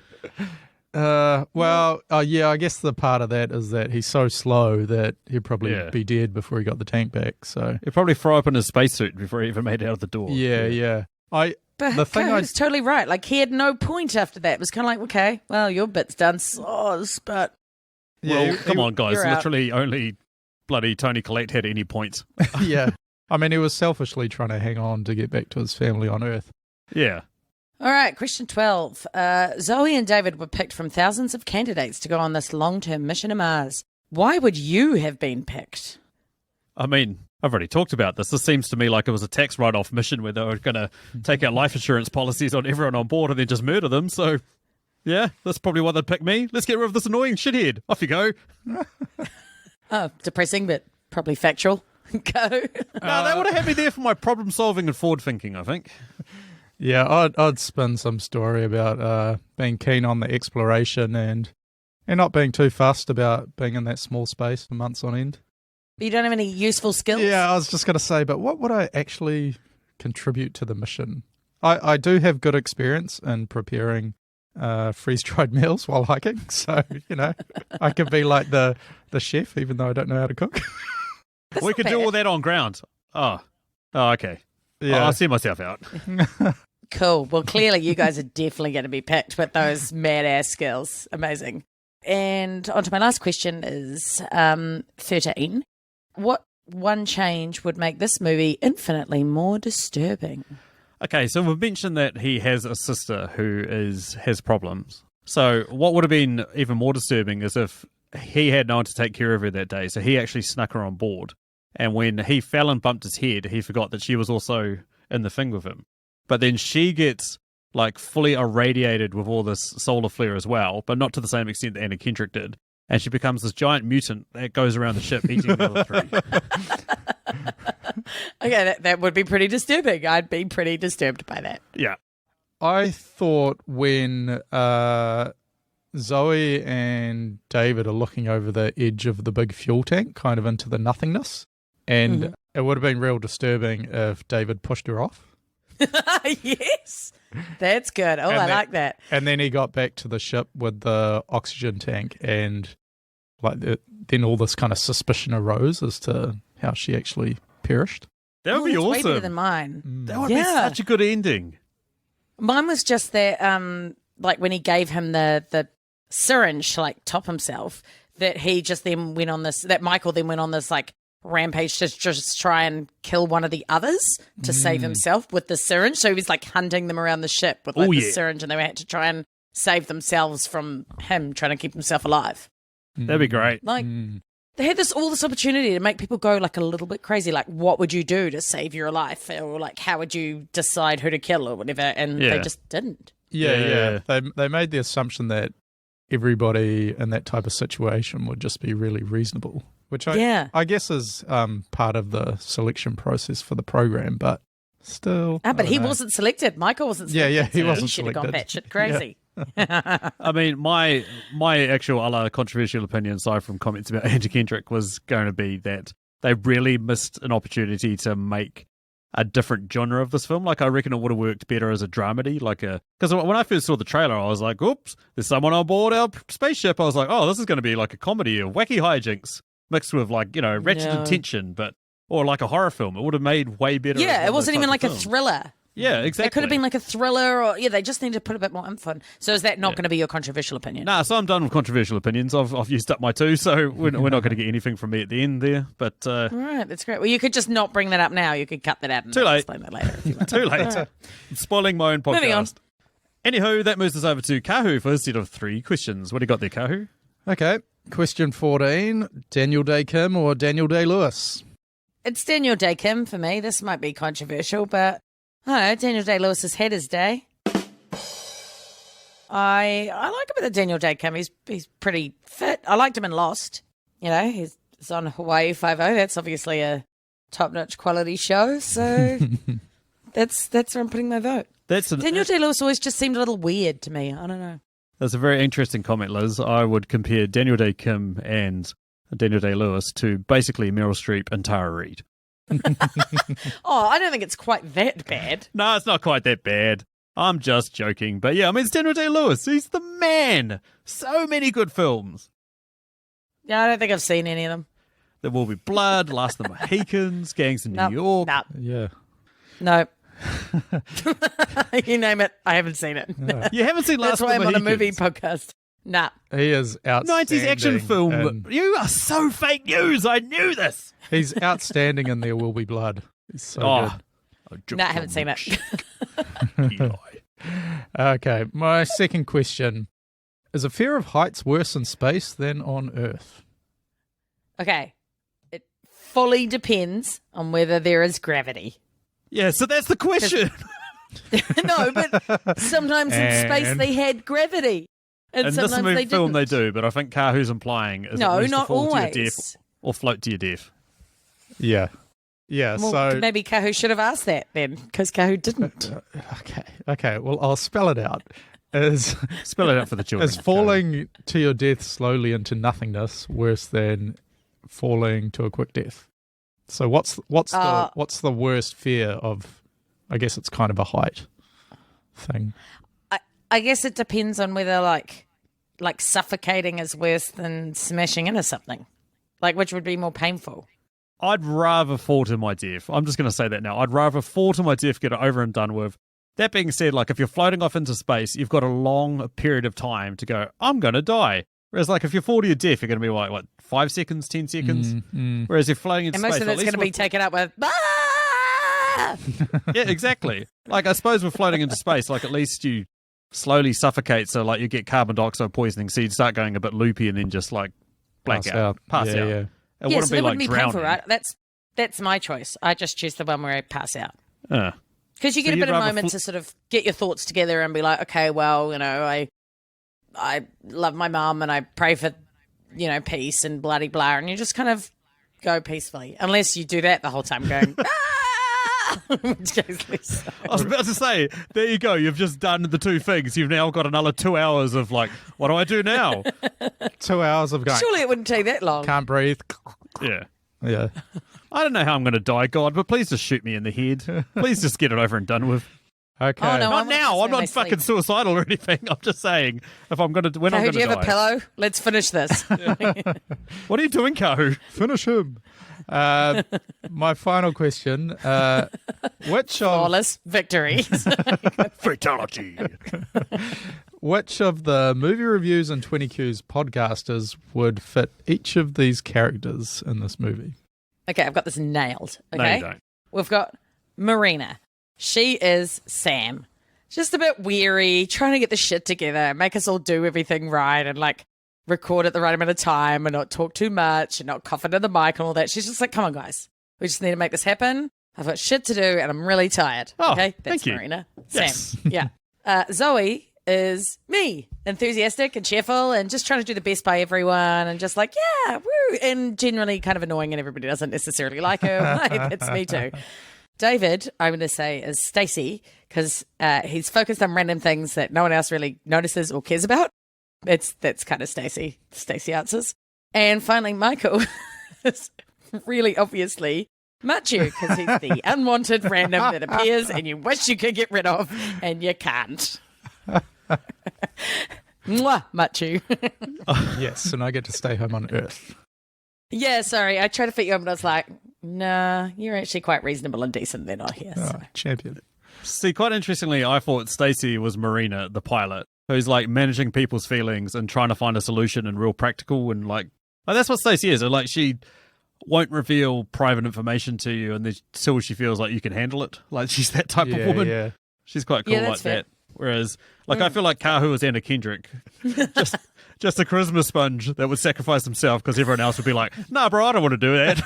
I guess the part of that is that he's so slow that he'd probably be dead before he got the tank back. So he'd probably throw open his spacesuit before he even made it out of the door. Yeah. But Kahu's totally right. Like, he had no point after that. It was kind of like, okay, well, your bit's done, soz, but... Well, come on, guys. Literally only bloody Tony Collette had any points. Yeah. I mean, he was selfishly trying to hang on to get back to his family on Earth. Yeah. All right, question 12. Zoe and David were picked from thousands of candidates to go on this long-term mission to Mars. Why would you have been picked? I mean... I've already talked about this. This seems to me like it was a tax write-off mission where they were going to take out life insurance policies on everyone on board and then just murder them. So, yeah, that's probably why they'd pick me. Let's get rid of this annoying shithead. Off you go. Oh, depressing, but probably factual. Go. No, they would have had me there for my problem-solving and forward-thinking, I think. Yeah, I'd spin some story about being keen on the exploration and not being too fussed about being in that small space for months on end. You don't have any useful skills? Yeah, I was just going to say, but what would I actually contribute to the mission? I do have good experience in preparing freeze-dried meals while hiking, so, I could be like the chef, even though I don't know how to cook. We could do all that on ground. Oh, okay. Yeah. I'll see myself out. Cool. Well, clearly you guys are definitely going to be picked with those mad-ass skills. Amazing. And on to my last question is 13. What one change would make this movie infinitely more disturbing? Okay, so we've mentioned that he has a sister who has problems. So what would have been even more disturbing is if he had no one to take care of her that day, so he actually snuck her on board. And when he fell and bumped his head, he forgot that she was also in the thing with him. But then she gets like fully irradiated with all this solar flare as well, but not to the same extent that Anna Kendrick did. And she becomes this giant mutant that goes around the ship eating the other three. Okay, that would be pretty disturbing. I'd be pretty disturbed by that. Yeah. I thought when Zoe and David are looking over the edge of the big fuel tank, kind of into the nothingness, and it would have been real disturbing if David pushed her off. Yes, that's good. Oh, I like that. And then he got back to the ship with the oxygen tank, and then all this kind of suspicion arose as to how she actually perished. That would be That's awesome. way better than mine. That would be such a good ending. Mine was just that, like when he gave him the syringe to like top himself, that he just then went on this, that Michael then went on this like rampage to just try and kill one of the others to save himself with the syringe. So he was like hunting them around the ship with like the syringe, and they had to try and save themselves from him trying to keep himself alive. That'd be great. Like they had all this opportunity to make people go like a little bit crazy. Like, what would you do to save your life? Or like, how would you decide who to kill or whatever? And they just didn't. Yeah. They made the assumption that everybody in that type of situation would just be really reasonable, which I guess is part of the selection process for the program, but still. But he wasn't selected. Michael wasn't selected. Yeah, he wasn't He should have gone selected. batshit crazy. I mean, my actual other controversial opinion, aside from comments about Andy Kendrick, was going to be that they really missed an opportunity to make a different genre of this film. Like, I reckon it would have worked better as a dramedy, because when I first saw the trailer, I was like, oops, there's someone on board our spaceship. I was like, oh, this is going to be like a comedy of wacky hijinks mixed with ratcheted tension, or like a horror film. It would have made way better. Yeah, it wasn't even like a thriller. Yeah, exactly. It could have been like a thriller, or they just need to put a bit more info in. So is that not going to be your controversial opinion? Nah, so I'm done with controversial opinions. I've used up my two, so we're not going to get anything from me at the end there. But all right, that's great. Well, you could just not bring that up now. You could cut that out and Too late. explain that later. If you want. Too late. Right. I'm spoiling my own podcast. Moving on. Anywho, that moves us over to Kahu for his set of 3 questions. What do you got there, Kahu? Okay, question 14, Daniel Day Kim or Daniel Day Lewis? It's Daniel Day Kim for me. This might be controversial, but I don't know. Daniel Day Lewis has had his day. I like a bit of Daniel Day Kim. He's pretty fit. I liked him in Lost. He's on Hawaii 5-0. That's obviously a top-notch quality show. So that's where I'm putting my vote. Daniel Day Lewis always just seemed a little weird to me. I don't know. That's a very interesting comment, Liz. I would compare Daniel Day Kim and Daniel Day Lewis to basically Meryl Streep and Tara Reid. I don't think it's quite that bad. No, it's not quite that bad. I'm just joking. But yeah, I mean, it's Daniel Day Lewis. He's the man. So many good films. Yeah, I don't think I've seen any of them. There Will Be Blood, Last of the Mohicans, Gangs in New York. Yeah. No. You name it, I haven't seen it. You haven't seen Last That's why of the I'm on a Mohicans? movie podcast. Nah. He is outstanding. 90s action film. and You are so fake news. I knew this. He's outstanding in There Will Be Blood. He's so good. Nah, I haven't seen it. Eli. Okay, my second question. Is a fear of heights worse in space than on Earth? Okay. It fully depends on whether there is gravity. Yeah, so that's the question. No, but sometimes in space And- they had gravity. And In this sometimes movie they film, didn't. they do, but I think Kahu's implying is No, at least to not fall to your death always. or float to your death. Yeah. Yeah, Well, so... maybe Kahu should have asked that then, because Kahu didn't. Okay, well, I'll spell it out. Spell it out for the children. Is falling to your death slowly into nothingness worse than falling to a quick death? So what's the worst fear of? I guess it's kind of a height thing. I guess it depends on whether like suffocating is worse than smashing into something. Like, which would be more painful? I'd rather fall to my death. I'm just going to say that now. I'd rather fall to my death, get it over and done with. That being said, like if you're floating off into space, you've got a long period of time to go, I'm going to die. Whereas like if you fall to your death, you're going to be like, what, 5 seconds, 10 seconds? Whereas if floating into And space... most of that's going to be taken up with... Yeah, exactly. Like I suppose with floating into space, like at least you slowly suffocate, so like you get carbon dioxide poisoning, so you'd start going a bit loopy and then just like black Pass out. out. Pass Yeah, out. yeah. It Yeah, wouldn't so be that like wouldn't be drowning. painful, right? That's my choice. I just choose the one where I pass out. Because you So get a you'd bit of rather moment to sort of get your thoughts together and be like, okay, well, I love my mum and I pray for, peace and bloody blah. And you just kind of go peacefully, unless you do that the whole time going, which goes less so. I was about to say, there you go. You've just done the two things. You've now got another 2 hours of like, what do I do now? 2 hours of going. Surely it wouldn't take that long. Can't breathe. Yeah. Yeah. I don't know how I'm going to die, God, but please just shoot me in the head. Please just get it over and done with. Okay. Oh, no, Not now. I'm not sleep. fucking suicidal or anything. I'm just saying if I'm going to when I'm Kahu, going do to you die. have a pillow? Let's finish this. What are you doing, Kahu? Finish him. My final question: which of Flawless victories. Fatality. which of the movie reviews and 20Q's podcasters would fit each of these characters in this movie? Okay, I've got this nailed. No, Okay, you don't. we've got Marina. She is Sam. Just a bit weary, trying to get the shit together, make us all do everything right, and like record at the right amount of time, and not talk too much, and not cough into the mic and all that. She's just like, "Come on, guys, we just need to make this happen. I've got shit to do, and I'm really tired." Oh, okay, that's thank you. Marina. Yes. Sam. Yeah. Zoe is me, enthusiastic and cheerful, and just trying to do the best by everyone, and just like, yeah, woo, and generally kind of annoying, and everybody doesn't necessarily like her. Like, it's me too. David, I'm going to say, is Stacey, because he's focused on random things that no one else really notices or cares about. That's kind of Stacey answers. And finally, Michael is really obviously Machu, because he's the unwanted random that appears and you wish you could get rid of, and you can't. Mwah, Machu. Yes, and I get to stay home on Earth. Yeah, sorry. I tried to fit you up, but I was like, nah, you're actually quite reasonable and decent. They're not here. So. Oh, champion. See, quite interestingly, I thought Stacey was Marina, the pilot, who's like managing people's feelings and trying to find a solution and real practical and like that's what Stacey is. Like she won't reveal private information to you until she feels like you can handle it. Like she's that type of woman. Yeah. She's quite cool Yeah, like that's fair. that. Whereas, like, I feel like Kahu is Anna Kendrick. just a charisma sponge that would sacrifice himself because everyone else would be like, nah, bro, I don't want to do that.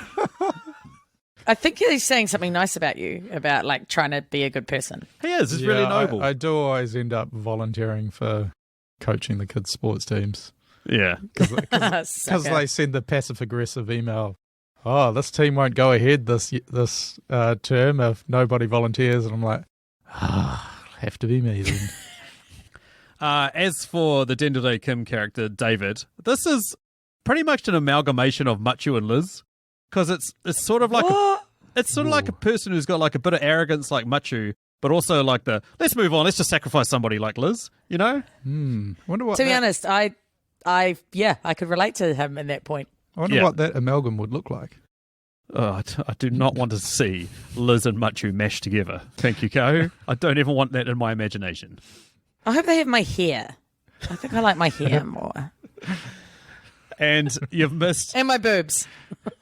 I think he's saying something nice about you, about like trying to be a good person. He is. He's really noble. I do always end up volunteering for coaching the kids' sports teams. Yeah. Because Sucker. they send the passive-aggressive email, oh, this team won't go ahead this term if nobody volunteers. And I'm like, have to be me then. As for the Denzel Kim character, David, this is pretty much an amalgamation of Machu and Liz. Because it's sort of like like a person who's got like a bit of arrogance like Machu, but also like let's move on, let's just sacrifice somebody like Liz, you know? Wonder what To be honest, I could relate to him in that point. I wonder what that amalgam would look like. Oh, I do not want to see Liz and Machu mashed together. Thank you, Kahu. I don't ever want that in my imagination. I hope they have my hair. I think I like my hair more. And you've missed... And my boobs.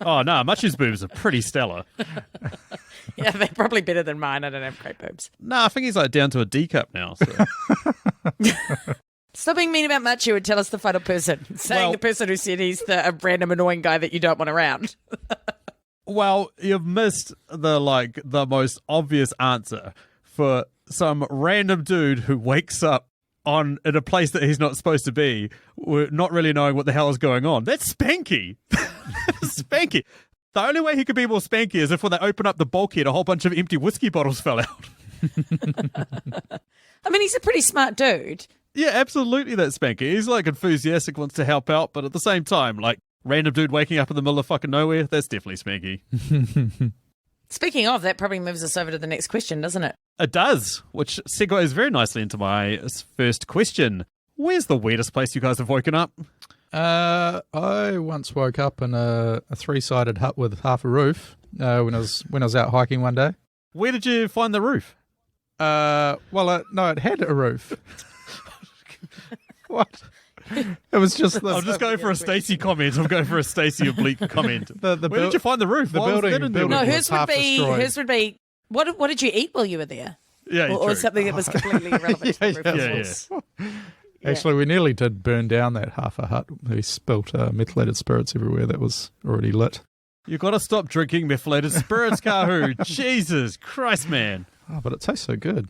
Oh, no, Machu's boobs are pretty stellar. Yeah, they're probably better than mine. I don't have great boobs. No, I think he's like down to a D cup now. So. Stop being mean about Machu and tell us the final person. Saying Well- the person who said he's the random annoying guy that you don't want around. Well, you've missed the most obvious answer for some random dude who wakes up in a place that he's not supposed to be, not really knowing what the hell is going on. That's Spanky. Spanky. The only way he could be more Spanky is if when they open up the bulkhead, a whole bunch of empty whiskey bottles fell out. I mean, he's a pretty smart dude. Yeah, absolutely, that's Spanky. He's like enthusiastic, wants to help out, but at the same time, like random dude waking up in the middle of fucking nowhere, that's definitely Spanky. Speaking of, that probably moves us over to the next question, doesn't it? It does, which segues very nicely into my first question. Where's the weirdest place you guys have woken up? I once woke up in a three-sided hut with half a roof when I was out hiking one day. Where did you find the roof? It had a roof. What? It was just this. I'm just going for a Stacey comment. I'm going for a Stacey oblique comment. Where did you find the roof? The Why was building- that in there? building- No, was hers would half be. destroyed. Hers would be. What did you eat while you were there? Yeah, Or true. something that was completely irrelevant to the roof Yeah, results. Actually, we nearly did burn down that half a hut. We spilt methylated spirits everywhere that was already lit. You got to stop drinking methylated spirits, Kahu. Jesus Christ, man. Oh, but it tastes so good.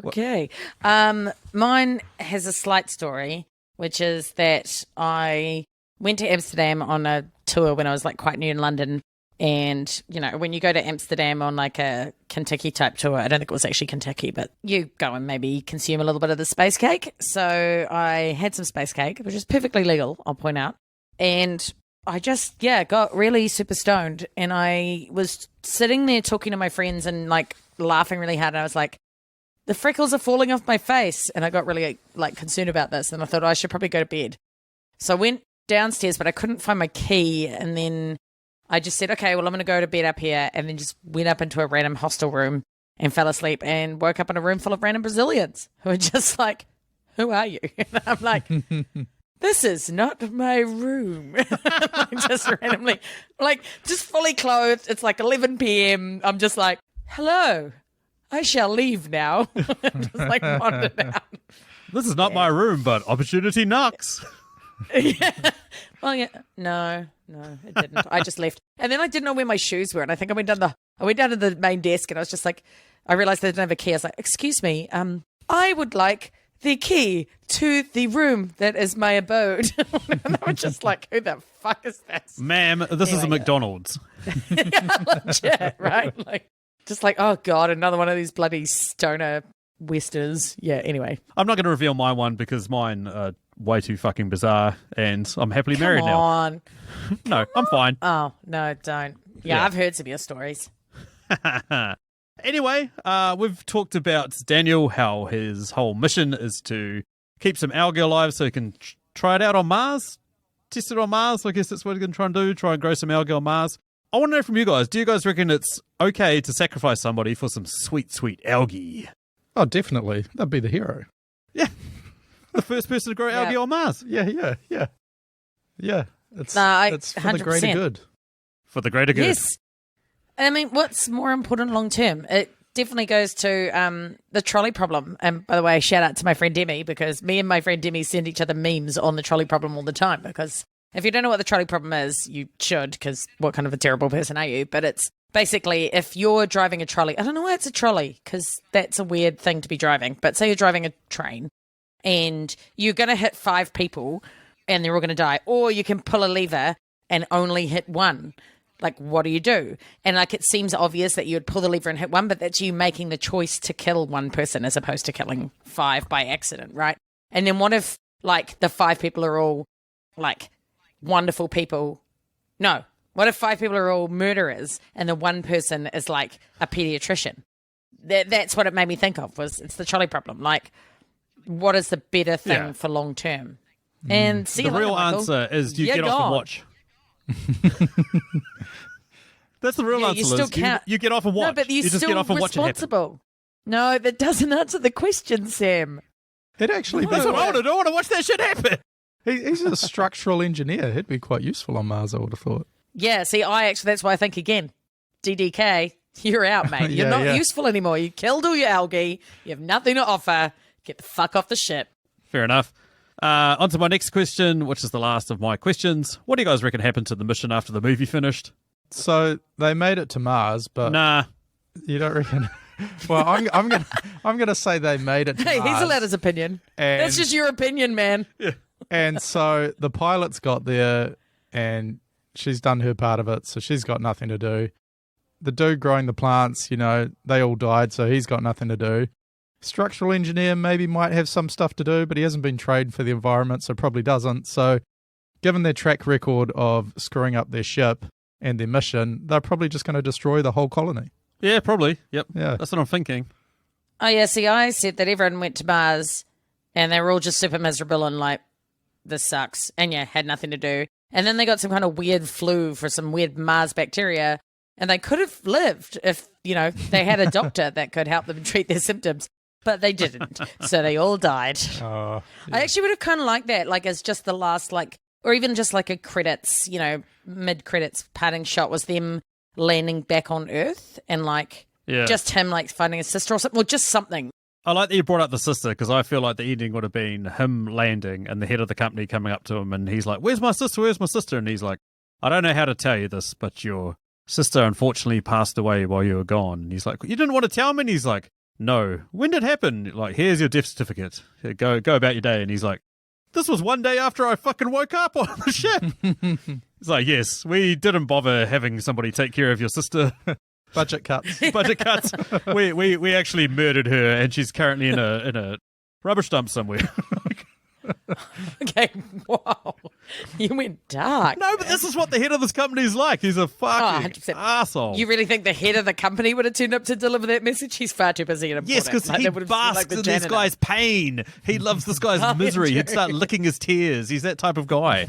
Okay. Mine has a slight story, which is that I went to Amsterdam on a tour when I was like quite new in London, And, you know, when you go to Amsterdam on like a Kentucky type tour, I don't think it was actually Kentucky, but you go and maybe consume a little bit of the space cake. So I had some space cake, which is perfectly legal, I'll point out. And I just, got really super stoned. And I was sitting there talking to my friends and like laughing really hard. And I was like, the freckles are falling off my face. And I got really like concerned about this. And I thought I should probably go to bed. So I went downstairs, but I couldn't find my key. And then I just said, okay, well, I'm going to go to bed up here, and then just went up into a random hostel room and fell asleep and woke up in a room full of random Brazilians who were just like, who are you? And I'm like, this is not my room. Just randomly, like, just fully clothed. It's like 11 p.m. I'm just like, hello, I shall leave now. Just like wandered out. This is not my room, but opportunity knocks. Yeah. Well, yeah. No, it didn't. I just left. And then I didn't know where my shoes were. And I think I went down to the main desk, and I was just like, I realized they didn't have a key. I was like, excuse me, I would like the key to the room that is my abode. And they were just like, who the fuck is this? Ma'am, this is a McDonald's. Yeah, legit, right? Like, just like, oh God, another one of these bloody stoner Westerners. Yeah, anyway. I'm not going to reveal my one because mine are way too fucking bizarre, and I'm happily married Come now. on. No, I'm fine. Oh, no, don't. Yeah, I've heard some of your stories. Anyway, we've talked about Daniel, how his whole mission is to keep some algae alive so he can try it out on Mars. Test it on Mars. I guess that's what he's going to try and do, try and grow some algae on Mars. I want to know from you guys, do you guys reckon it's okay to sacrifice somebody for some sweet, sweet algae? Oh, definitely. That'd be the hero. Yeah. The first person to grow algae on Mars. Yeah. It's for 100%. the greater good. For the greater good. Yes. I mean, what's more important long term? It definitely goes to the trolley problem. And by the way, shout out to my friend Demi, because me and my friend Demi send each other memes on the trolley problem all the time. Because if you don't know what the trolley problem is, you should, because what kind of a terrible person are you? But it's basically if you're driving a trolley, I don't know why it's a trolley, because that's a weird thing to be driving. But say you're driving a train and you're going to hit 5 people and they're all going to die. Or you can pull a lever and only hit one. Like, what do you do? And like, it seems obvious that you would pull the lever and hit one, but that's you making the choice to kill one person as opposed to killing 5 by accident, right? And then what if like the 5 people are all like wonderful people? No. What if 5 people are all murderers and the one person is like a pediatrician? That's what it made me think of, was it's the trolley problem. Like, what is the better thing for long term? And see, the real answer is you get off and watch. That's the real answer, you Liz. still can't. You get off and watch. No, but you're just still get off and watch it happen. responsible. No, that doesn't answer the question, Sam. It actually That's what I want to do. I want to watch that shit happen. He's a structural engineer. He'd be quite useful on Mars, I would have thought. Yeah, see, that's why I think again, DDK, you're out, mate. You're not useful anymore. You killed all your algae. You have nothing to offer. Get the fuck off the ship. Fair enough. On to my next question, which is the last of my questions. What do you guys reckon happened to the mission after the movie finished? So they made it to Mars, but Nah. You don't reckon? Well, I'm gonna say they made it to Hey, Mars. he's allowed his opinion. And- That's just your opinion, man. And so the pilot's got there, and she's done her part of it, so she's got nothing to do. The dude growing the plants, they all died, so he's got nothing to do. Structural engineer maybe might have some stuff to do, but he hasn't been trained for the environment, so probably doesn't. So given their track record of screwing up their ship and their mission, they're probably just going to destroy the whole colony. Yeah, probably. Yep. Yeah. That's what I'm thinking. Oh, yeah, see, I said that everyone went to Mars and they were all just super miserable and like, this sucks. And yeah, had nothing to do. And then they got some kind of weird flu for some weird Mars bacteria. And they could have lived if, they had a doctor that could help them treat their symptoms. But they didn't. So they all died. Yeah. I actually would have kind of liked that, like as just the last, like, or even just like a credits, mid-credits parting shot was them landing back on Earth and like just him like finding his sister or something, or just something. I like that you brought up the sister, because I feel like the ending would have been him landing and the head of the company coming up to him and he's like, where's my sister? Where's my sister? And he's like, I don't know how to tell you this, but your sister unfortunately passed away while you were gone. And he's like, you didn't want to tell me? And he's like, no. When did it happen? Like, here's your death certificate. Go about your day. And he's like, this was one day after I fucking woke up on the ship. It's like, yes, we didn't bother having somebody take care of your sister. Budget cuts. Budget cuts. We actually murdered her, and she's currently in a rubbish dump somewhere. Okay, wow. You went dark. No, but this is what the head of this company is like. He's a fucking 100%. asshole. You really think the head of the company would have turned up to deliver that message? He's far too busy and important. Yes, because Like, he that would have seemed basks the in this janitor. guy's pain. He loves this guy's Oh, misery. He'd true. start licking his tears. He's that type of guy.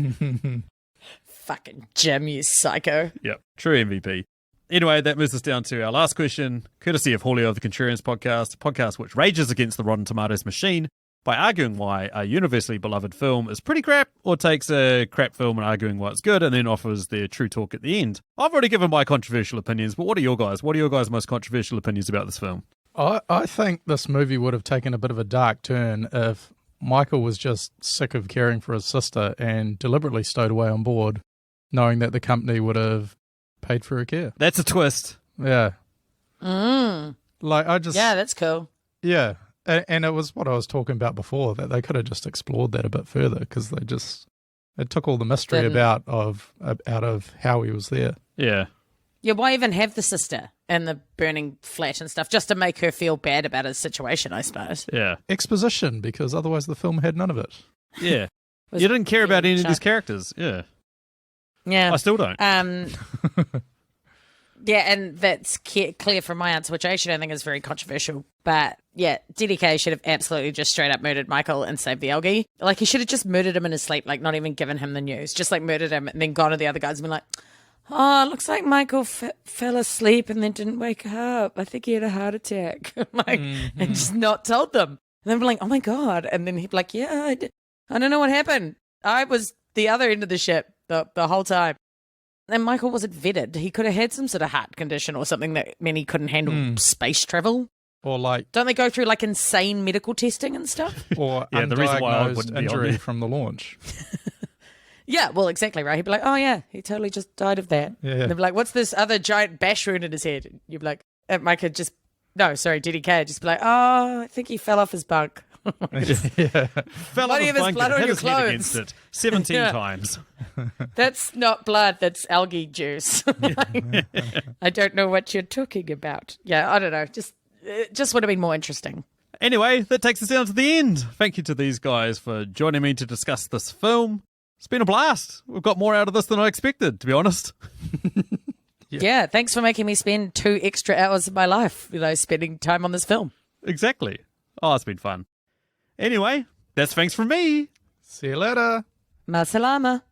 Fucking Jim, you psycho. Yep, true MVP. Anyway, that moves us down to our last question, courtesy of Julio of the Contrarians podcast, a podcast which rages against the Rotten Tomatoes machine by arguing why a universally beloved film is pretty crap, or takes a crap film and arguing why it's good, and then offers their true talk at the end. I've already given my controversial opinions, but what are your guys? What are your guys' most controversial opinions about this film? I think this movie would have taken a bit of a dark turn if Michael was just sick of caring for his sister and deliberately stowed away on board, knowing that the company would have paid for her care. That's a twist. Yeah. Mm. Like, I just... Yeah, that's cool. Yeah. And it was what I was talking about before, that they could have just explored that a bit further, because it took all the mystery out of how he was there. Yeah. Yeah, why even have the sister in the burning flat and stuff? Just to make her feel bad about his situation, I suppose. Yeah. Exposition, because otherwise the film had none of it. Yeah. Was You didn't care about any of sharp. these characters. Yeah. Yeah. I still don't. Yeah, and that's clear from my answer, which I actually don't think is very controversial. But yeah, DDK should have absolutely just straight up murdered Michael and saved the algae. Like, he should have just murdered him in his sleep, like not even given him the news. Just like murdered him and then gone to the other guys and been like, oh, looks like Michael fell asleep and then didn't wake up. I think he had a heart attack. And just not told them. And then be like, oh my God. And then he'd be like, yeah, I don't know what happened. I was the other end of the ship the whole time. And Michael wasn't vetted. He could have had some sort of heart condition or something that meant he couldn't handle space travel. Or like... Don't they go through like insane medical testing and stuff? Or Yeah, the reason why I undiagnosed wouldn't be on injury there. from the launch. Yeah, well, exactly right. He'd be like, oh yeah, he totally just died of that. Yeah. And they'd be like, what's this other giant bash wound in his head? And you'd be like, Mike could just, no, sorry, DDK would just be like, oh, I think he fell off his bunk. Yeah. Fell Bloody off his of his blanket, blood on hit your his head clothes. against it 17 Yeah. times. That's not blood, that's algae juice. I don't know what you're talking about. Yeah, I don't know. It just would have been more interesting. Anyway, that takes us down to the end. Thank you to these guys for joining me to discuss this film. It's been a blast. We've got more out of this than I expected, to be honest. Yeah, thanks for making me spend 2 extra hours of my life, spending time on this film. Exactly. Oh, it's been fun. Anyway, that's thanks from me. See you later. Masalama.